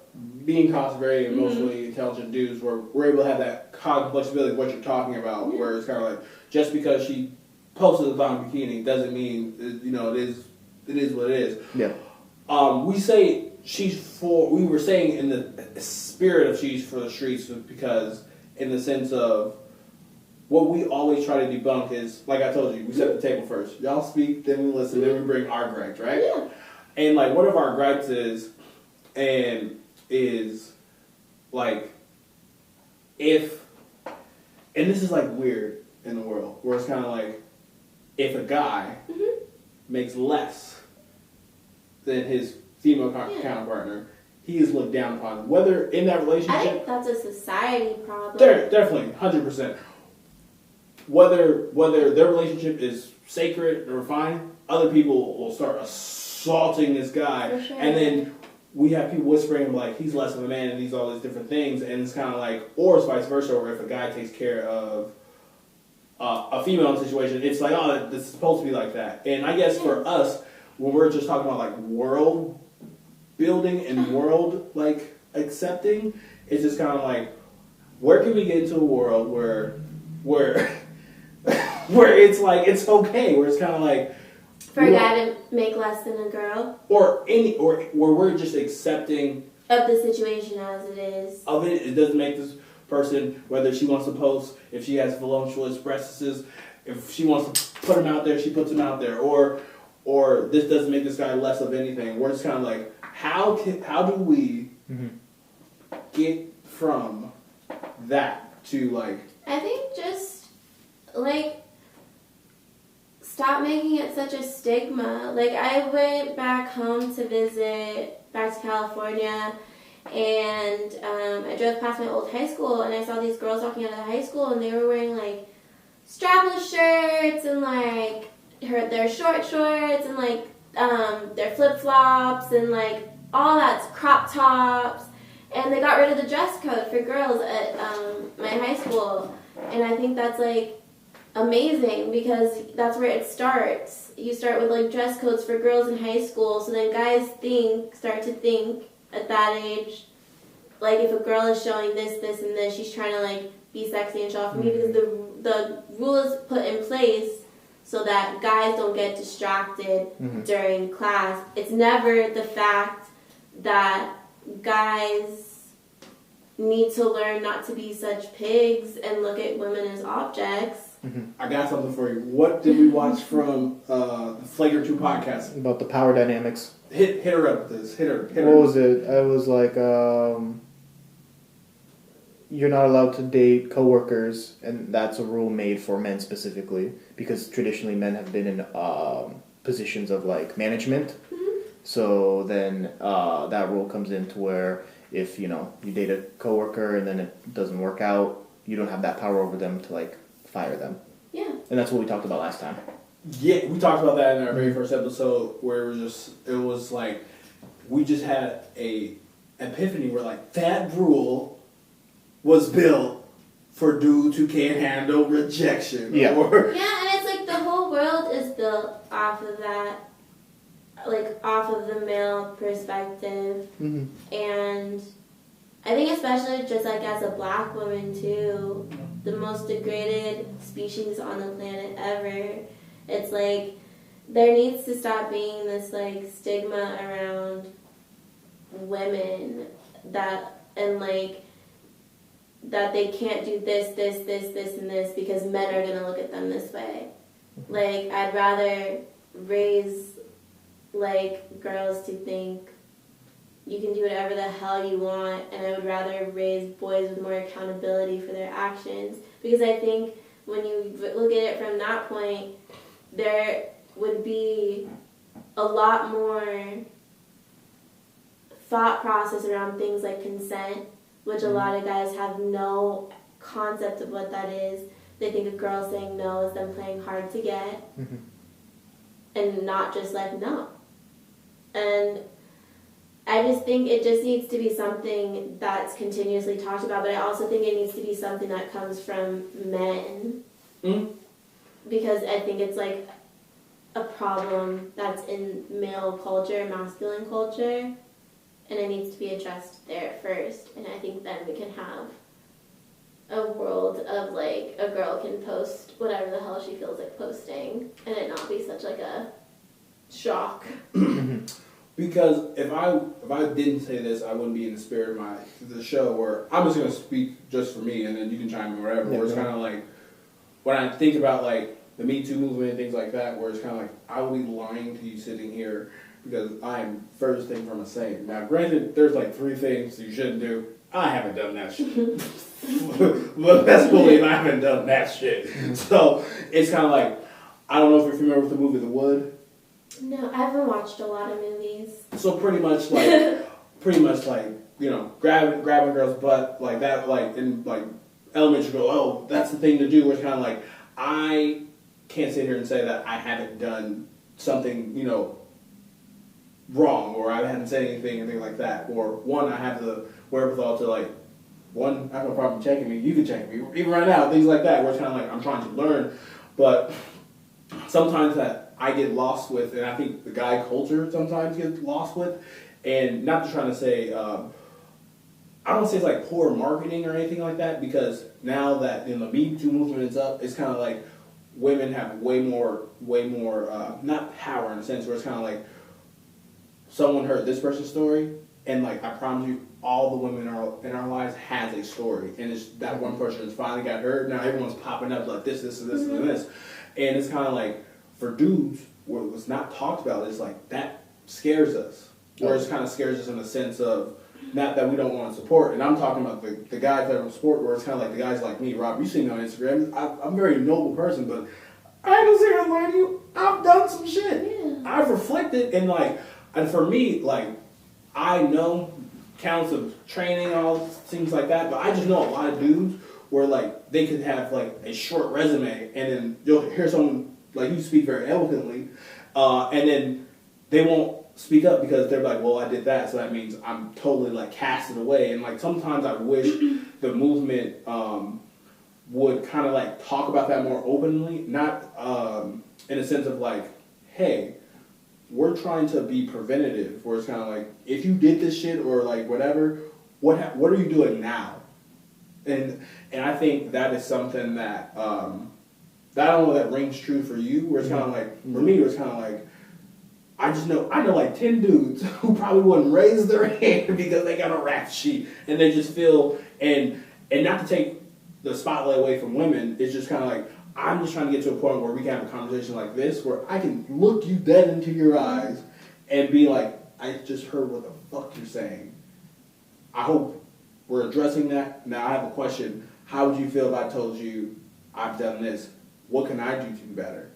being called very emotionally intelligent dudes, where we're able to have that cognitive flexibility of what you're talking about. Where it's kind of like just because she posted a thong bikini doesn't mean it is what it is. Yeah. We say we were saying in the spirit of she's for the streets because in the sense of what we always try to debunk is, like I told you, we set the table first. Y'all speak, then we listen, then we bring our gripes, right? Yeah. And like one of our gripes is like if, and this is like weird in the world, where it's kind of like if a guy makes less than his female counterpartner, he is looked down upon. Whether in that relationship, I think that's a society problem. definitely 100%. Whether their relationship is sacred or fine, other people will start assaulting this guy, For sure. and then we have people whispering like he's less of a man and all these different things, and it's kind of like, or it's vice versa, or if a guy takes care of a female in a situation, it's like, oh, this is supposed to be like that. And I guess for us, when we're just talking about like world building and world like accepting, it's just kind of like, where can we get into a world where where it's like it's okay, where it's kind of like For a guy to make less than a girl. or where we're just accepting Of the situation as it is. of it. It doesn't make this person, whether she wants to post, if she has voluptuous breasts, if she wants to put them out there, she puts them out there, or this doesn't make this guy less of anything. We're just kind of like, how do we get from that to like? I think just, like, stop making it such a stigma. Like, I went back home to visit, back to California, and I drove past my old high school, and I saw these girls walking out of the high school, and they were wearing, like, strapless shirts, and, like, their short shorts, and, like, their flip-flops, and, like, all that's crop tops, and they got rid of the dress code for girls at my high school, and I think that's like amazing because that's where it starts. You start with like dress codes for girls in high school, so then guys start to think at that age, like if a girl is showing this, this, and this, she's trying to like be sexy and show off for me because the rule is put in place so that guys don't get distracted during class. It's never the fact that guys need to learn not to be such pigs and look at women as objects. I got something for you. What did we watch from the Flagrant 2 podcast? About the power dynamics. Hit her up with this. Hit her. What was it? I was like, you're not allowed to date coworkers, and that's a rule made for men specifically because traditionally men have been in positions of like management. So then that rule comes into where if you date a coworker and then it doesn't work out, you don't have that power over them to like fire them. Yeah. And that's what we talked about last time. Yeah, we talked about that in our very first episode where it was like we just had a epiphany where like that rule was built for dudes who can't handle rejection. Yeah. Yeah, and it's like the whole world is built off of that, like off of the male perspective. And I think especially just like as a black woman too, the most degraded species on the planet ever, it's like there needs to stop being this like stigma around women that they can't do this, and this because men are going to look at them this way. Like, I'd rather raise, like, girls to think you can do whatever the hell you want, and I would rather raise boys with more accountability for their actions. Because I think when you look at it from that point, there would be a lot more thought process around things like consent, which a lot of guys have no concept of what that is. They think a girl saying no is them playing hard to get, and not just like no. And I just think it just needs to be something that's continuously talked about, but I also think it needs to be something that comes from men. Because I think it's like a problem that's in male culture, masculine culture, and it needs to be addressed there first. And I think then we can have a world of like a girl can post whatever the hell she feels like posting and it not be such like a shock. Because if I didn't say this, I wouldn't be in the spirit of the show where I'm just going to speak just for me and then you can chime in wherever. Where it's kind of like, when I think about like the Me Too movement and things like that, where it's kind of like, I will be lying to you sitting here because I am furthest thing from a saint. Now, granted, there's like 3 things you shouldn't do. I haven't done that shit. But best believe I haven't done that shit. So it's kind of like, I don't know if you're familiar with the movie The Wood. No, I haven't watched a lot of movies. So pretty much like, you know, grabbing a girl's butt like that, like in like elementary school. Oh, that's the thing to do. Where it's kind of like, I can't sit here and say that I haven't done something, you know, wrong, or I haven't said anything, anything like that. Or one, I have the wherewithal to like, one, I have no problem checking me. You can check me, even right now, things like that. Where it's kind of like I'm trying to learn, but sometimes that I get lost with, and I think the guy culture sometimes gets lost with, and not to trying to say, I don't say it's like poor marketing or anything like that, because now that the Me Too movement is up, it's kind of like women have way more, not power in a sense, where it's kind of like someone heard this person's story, and like I promise you, all the women in our lives has a story, and it's that one person has finally got heard. Now everyone's popping up like this, and this, and it's kind of like for dudes, what was not talked about is like that scares us, or it kind of scares us in the sense of not that we don't want to support, and I'm talking about the guys that don't support, where it's kind of like the guys like me, Rob. You see me on Instagram. I'm a very noble person, but I ain't gonna sit here and lie to you. I've done some shit. Yeah. I've reflected, and for me, like I know counts of training, all things like that, but I just know a lot of dudes where like they could have like a short resume, and then you'll hear someone like you speak very eloquently, and then they won't speak up because they're like, well, I did that, so that means I'm totally like casted away. And like sometimes I wish the movement would kind of like talk about that more openly, not in a sense of like, hey, we're trying to be preventative, where it's kind of like, if you did this shit or like whatever, what are you doing now? And I think that is something that that I don't know that rings true for you, where it's kind of like, for me, where it's kind of like, I know like 10 dudes who probably wouldn't raise their hand because they got a rap sheet and they just feel, and not to take the spotlight away from women, it's just kind of like, I'm just trying to get to a point where we can have a conversation like this, where I can look you dead into your eyes and be like, I just heard what the fuck you're saying. I hope we're addressing that. Now I have a question. How would you feel if I told you I've done this? What can I do to be better?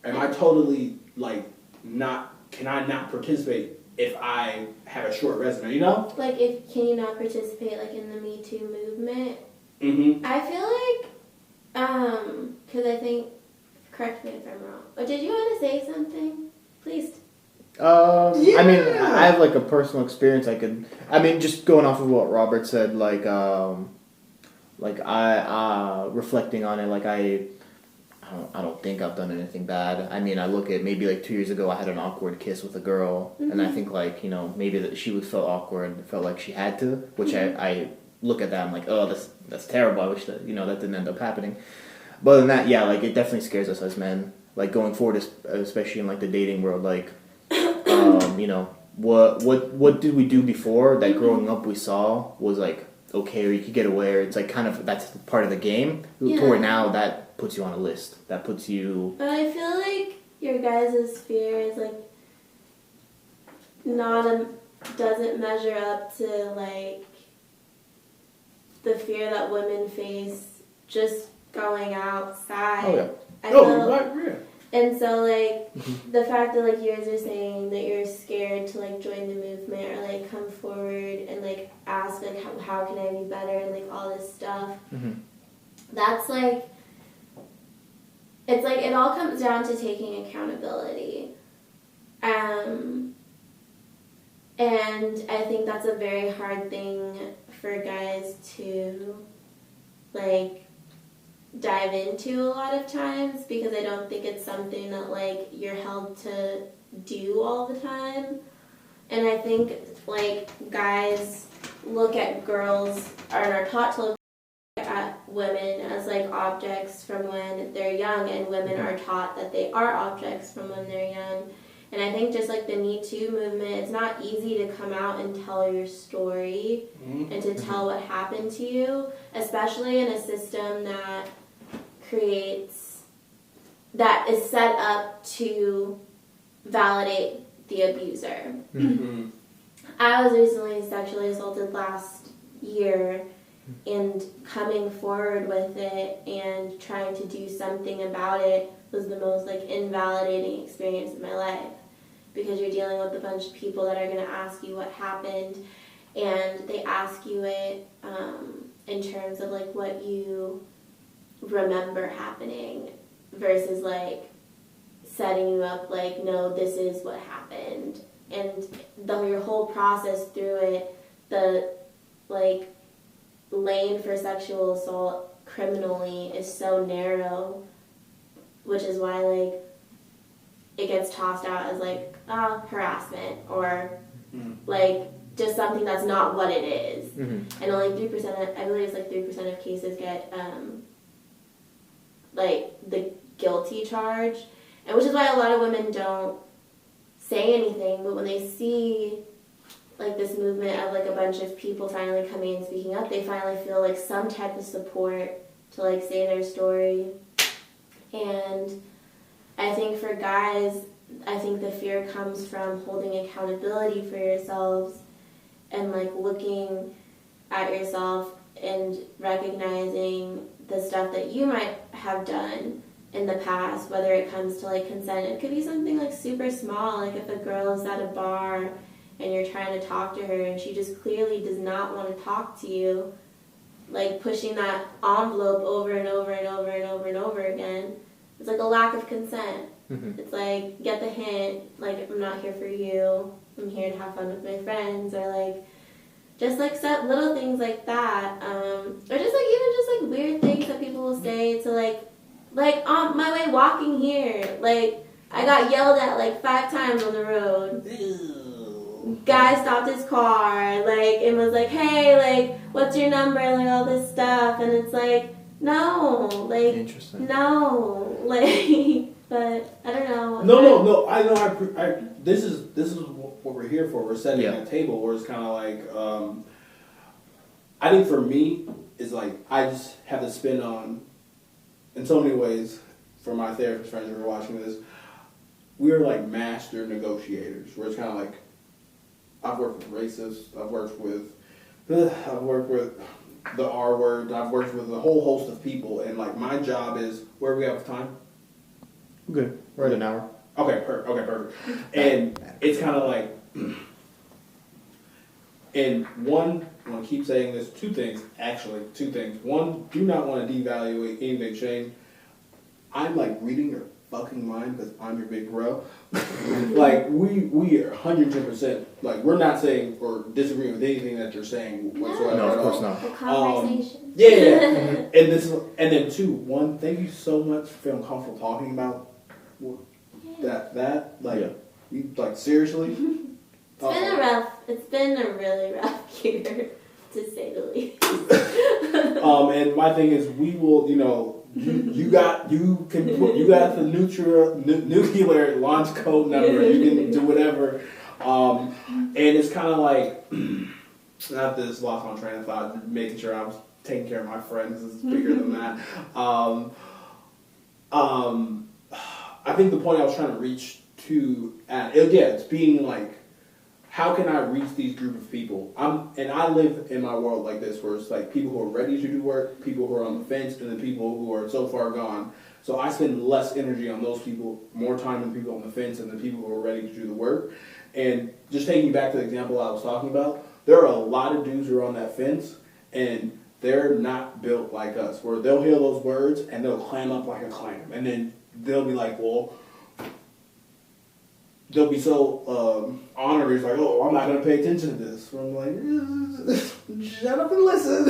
Am I totally like can I not participate if I have a short resume, you know? Like, can you not participate, like, in the Me Too movement? Mm-hmm. I feel like, because I think, correct me if I'm wrong, but did you want to say something? Please. I mean, I have like a personal experience. Just going off of what Robert said, like I reflecting on it, like I don't think I've done anything bad. I mean, I look at maybe like 2 years ago, I had an awkward kiss with a girl, and I think like, you know, maybe that she would felt awkward, felt like she had to, which I look at that, I'm like, oh, that's terrible. I wish that, you know, that didn't end up happening. But other than that, yeah, like it definitely scares us as men. Like going forward, especially in like the dating world, like, you know, what did we do before that growing up we saw was like okay, or you could get away, or it's like kind of that's part of the game. Yeah. To where now that puts you on a list. That puts you. But I feel like your guys' fear is like doesn't measure up to like the fear that women face just going outside. Oh yeah. I feel, Right, yeah. And so like the fact that like you guys are saying that you're scared to like join the movement or like come forward and like ask like how can I be better and like all this stuff. Mm-hmm. That's like, it's like it all comes down to taking accountability. And I think that's a very hard thing for guys to like dive into a lot of times, because I don't think it's something that like you're held to do all the time. And I think like guys look at girls or are taught to look at women as like objects from when they're young, and women are taught that they are objects from when they're young. And I think just like the Me Too movement, it's not easy to come out and tell your story and to tell what happened to you, especially in a system that is set up to validate the abuser. Mm-hmm. I was recently sexually assaulted last year, and coming forward with it and trying to do something about it was the most like invalidating experience of my life, because you're dealing with a bunch of people that are going to ask you what happened, and they ask you it in terms of like what you remember happening versus like setting you up like, no, this is what happened. And your whole process through it, the like lane for sexual assault criminally is so narrow, which is why like it gets tossed out as like harassment or like just something that's not what it is. Mm-hmm. And only 3%, I believe it's like 3% of cases get like the guilty charge, and which is why a lot of women don't say anything. But when they see like this movement of like a bunch of people finally coming and speaking up, they finally feel like some type of support to like say their story. And I think for guys, I think the fear comes from holding accountability for yourselves and like looking at yourself and recognizing the stuff that you might have done in the past, whether it comes to like consent. It could be something like super small, like if a girl is at a bar and you're trying to talk to her and she just clearly does not want to talk to you, like pushing that envelope over and over and over and over and over again. It's like a lack of consent. It's like, get the hint, like, I'm not here for you, I'm here to have fun with my friends, or like, just like little things like that, or just like even just like weird things that people will say to like on my way walking here, like I got yelled at like 5 times on the road. Guy stopped his car, like, and was like, hey, like, what's your number, like all this stuff, and it's like, no, like, Interesting. no, like, but I don't know. No. I know. This is what we're here for. We're setting Yeah. a table where it's kind of like. I think for me, it's like I just have to spin on. In so many ways, for my therapist friends who are watching this, we're like master negotiators. Where it's kind of like, I've worked with racists. I've worked with the R word. I've worked with a whole host of people, and like my job is where do we have time. Good. We're at an hour. Okay, perfect. And it's kind of like, and one, I want to keep saying this, two things. One, do not want to devalue anything, Shane. I'm like reading your fucking mind because I'm your big bro. Like, we are 110%, like, we're not saying or disagreeing with anything that you're saying whatsoever. No, at of course all. not. The conversation. Yeah. And then two, one, thank you so much for feeling comfortable talking about that like, Yeah. you, like, seriously. It's been a really rough year, to say the least. And my thing is, we will, you got the nuclear launch code number. You can do whatever. And it's kind of like, not this lost my train of thought. Making sure I was taking care of my friends is bigger than that. I think the point I was trying to reach to, it's being like, how can I reach these group of people? And I live in my world like this, where it's like people who are ready to do work, people who are on the fence, and then people who are so far gone. So I spend less energy on those people, more time on people on the fence, and the people who are ready to do the work. And just taking back to the example I was talking about, there are a lot of dudes who are on that fence, and they're not built like us, where they'll hear those words and they'll clam up like a clam, and then they'll be like, well. They'll be so honored, like, oh, I'm not going to pay attention to this. Where I'm like, shut up and listen.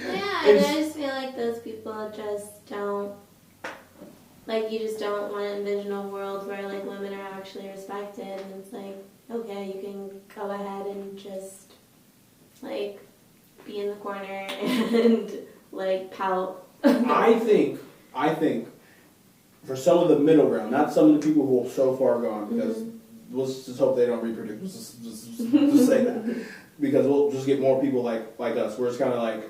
Yeah, and I just feel like those people just don't, like, you just don't want to envision a world where, like, women are actually respected, and it's like, okay, you can go ahead and just, like, be in the corner and, like, pout. I think, for some of the middle ground, not some of the people who are so far gone, because let's just hope they don't reproduce. Just say that, because we'll just get more people like us. Where it's kind of like,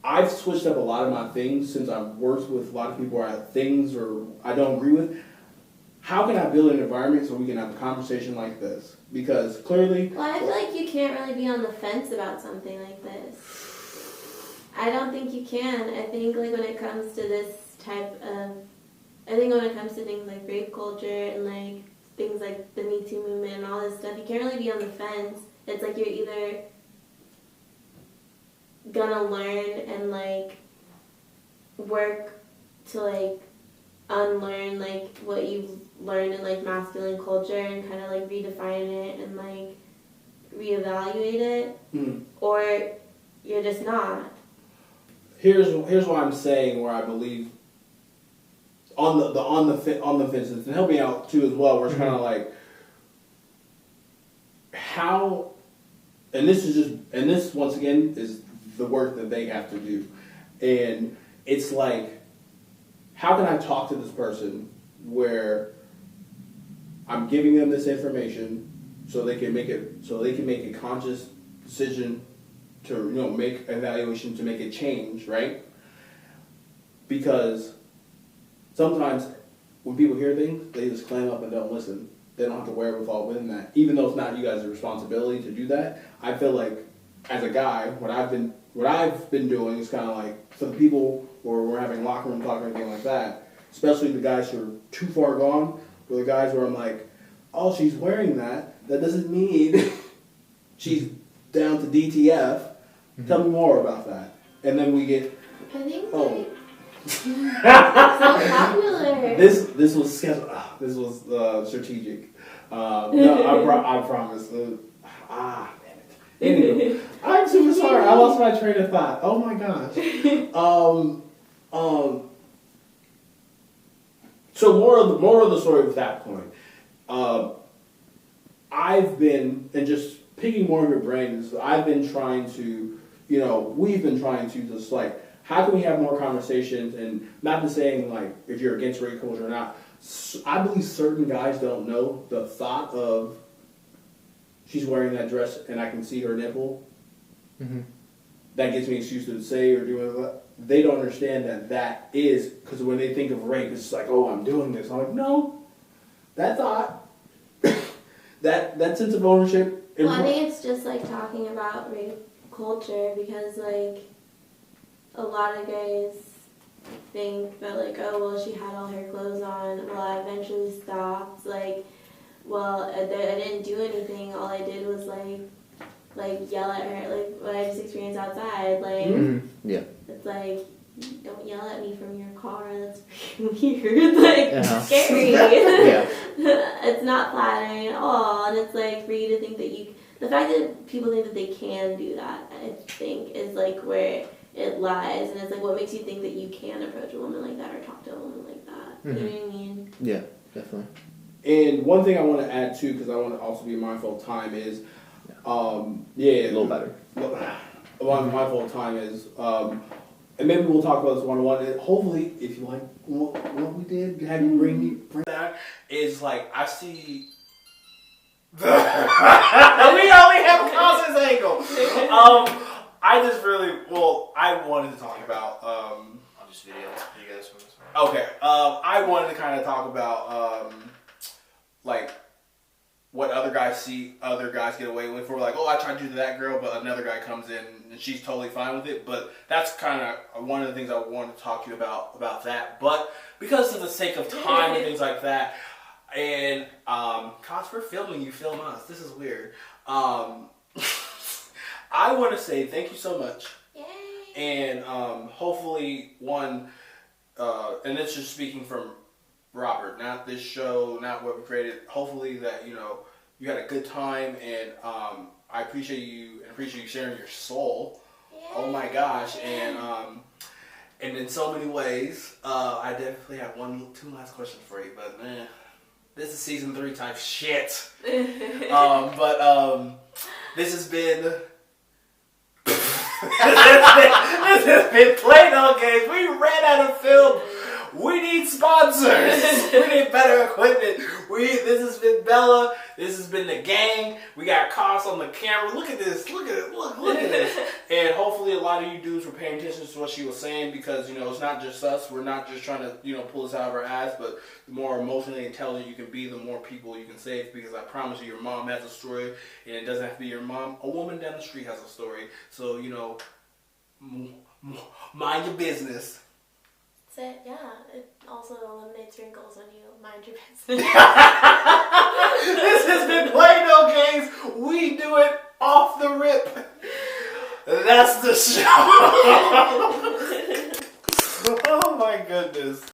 I've switched up a lot of my things since I've worked with a lot of people where I have things or I don't agree with. How can I build an environment so we can have a conversation like this? Because clearly, well, I feel like you can't really be on the fence about something like this. I don't think you can. I think, like, when it comes to this type of, I think when it comes to things like rape culture and like things like the Me Too movement and all this stuff, you can't really be on the fence. It's like you're either gonna learn and like work to like unlearn like what you've learned in like masculine culture and kind of like redefine it and like reevaluate it, or you're just not. Here's what I'm saying, where I believe on the fences, and help me out too as well. Where it's kind of like how, and this once again is the work that they have to do, and it's like, how can I talk to this person where I'm giving them this information so they can make a conscious decision to make evaluation, to make a change, right? Because sometimes when people hear things, they just clam up and don't listen. They don't have the wherewithal within that. Even though it's not you guys' responsibility to do that, I feel like as a guy, what I've been doing is kind of like, for the people where we're having locker room talk or anything like that, especially the guys who are too far gone, or the guys where I'm like, oh, she's wearing that doesn't mean she's down to DTF. Tell me more about that. And then we get, I think So popular. This was strategic. No, I promise. Damn it. Anyway, I'm super sorry. I lost my train of thought. Oh my gosh. So more of the story with that point. I've been, and just picking more of your brains, I've been trying to, we've been trying to just like, how can we have more conversations, and not just saying like if you're against rape culture or not. I believe certain guys don't know the thought of she's wearing that dress and I can see her nipple. Mm-hmm. That gives me an excuse to say or do whatever. They don't understand that is, because when they think of rape, it's like, oh, I'm doing this. I'm like, no, that thought, that sense of ownership. Well, I think it's just like talking about rape culture, because like a lot of guys think that like, oh, well, she had all her clothes on. Well, I eventually stopped. Like, well, I didn't do anything. All I did was like yell at her, like what I just experienced outside. Like, yeah, it's like, don't yell at me from your car. That's pretty weird. Like, it's scary. Yeah. It's not flattering at all. And it's like for you to think that the fact that people think that they can do that, I think, is like where it lies. And it's like, what makes you think that you can approach a woman like that or talk to a woman like that? You know what I mean? Yeah, definitely. And one thing I want to add too, because I want to also be mindful of time, is a little better. Mindful of time is, and maybe we'll talk about this one-on-one. And hopefully, if you like what we did, have you bring that, is like I see. We only have a constant angle. I just really I wanted to talk about. I'll just video you guys from this one. Okay. I wanted to kind of talk about like what other guys see other guys get away with. We're like, oh, I tried to do that girl, but another guy comes in and she's totally fine with it. But that's kind of one of the things I wanted to talk to you about that. But because of the sake of time and things like that, and cause we're filming, you film us. This is weird. I want to say thank you so much. Yay. And hopefully and this is speaking from Robert, not this show, not what we created. Hopefully that you had a good time, and I appreciate you sharing your soul. Yay. Oh my gosh, and in so many ways, I definitely have two last questions for you, but this is season 3 type shit. But this has been. This has been Play-Doh Games. We ran out of film. We need sponsors. We need better equipment. This has been Bella. This has been the gang. We got Cost on the camera. Look at this. Look at it. Look at this. And hopefully a lot of you dudes were paying attention to what she was saying, because it's not just us. We're not just trying to pull this out of our ass, but the more emotionally intelligent you can be, the more people you can save. Because I promise you, your mom has a story, and it doesn't have to be your mom. A woman down the street has a story. So mind your business. Yeah, it also eliminates wrinkles when you mind your business. This has been Play-Doh Games. We do it off the rip. That's the show. Oh my goodness.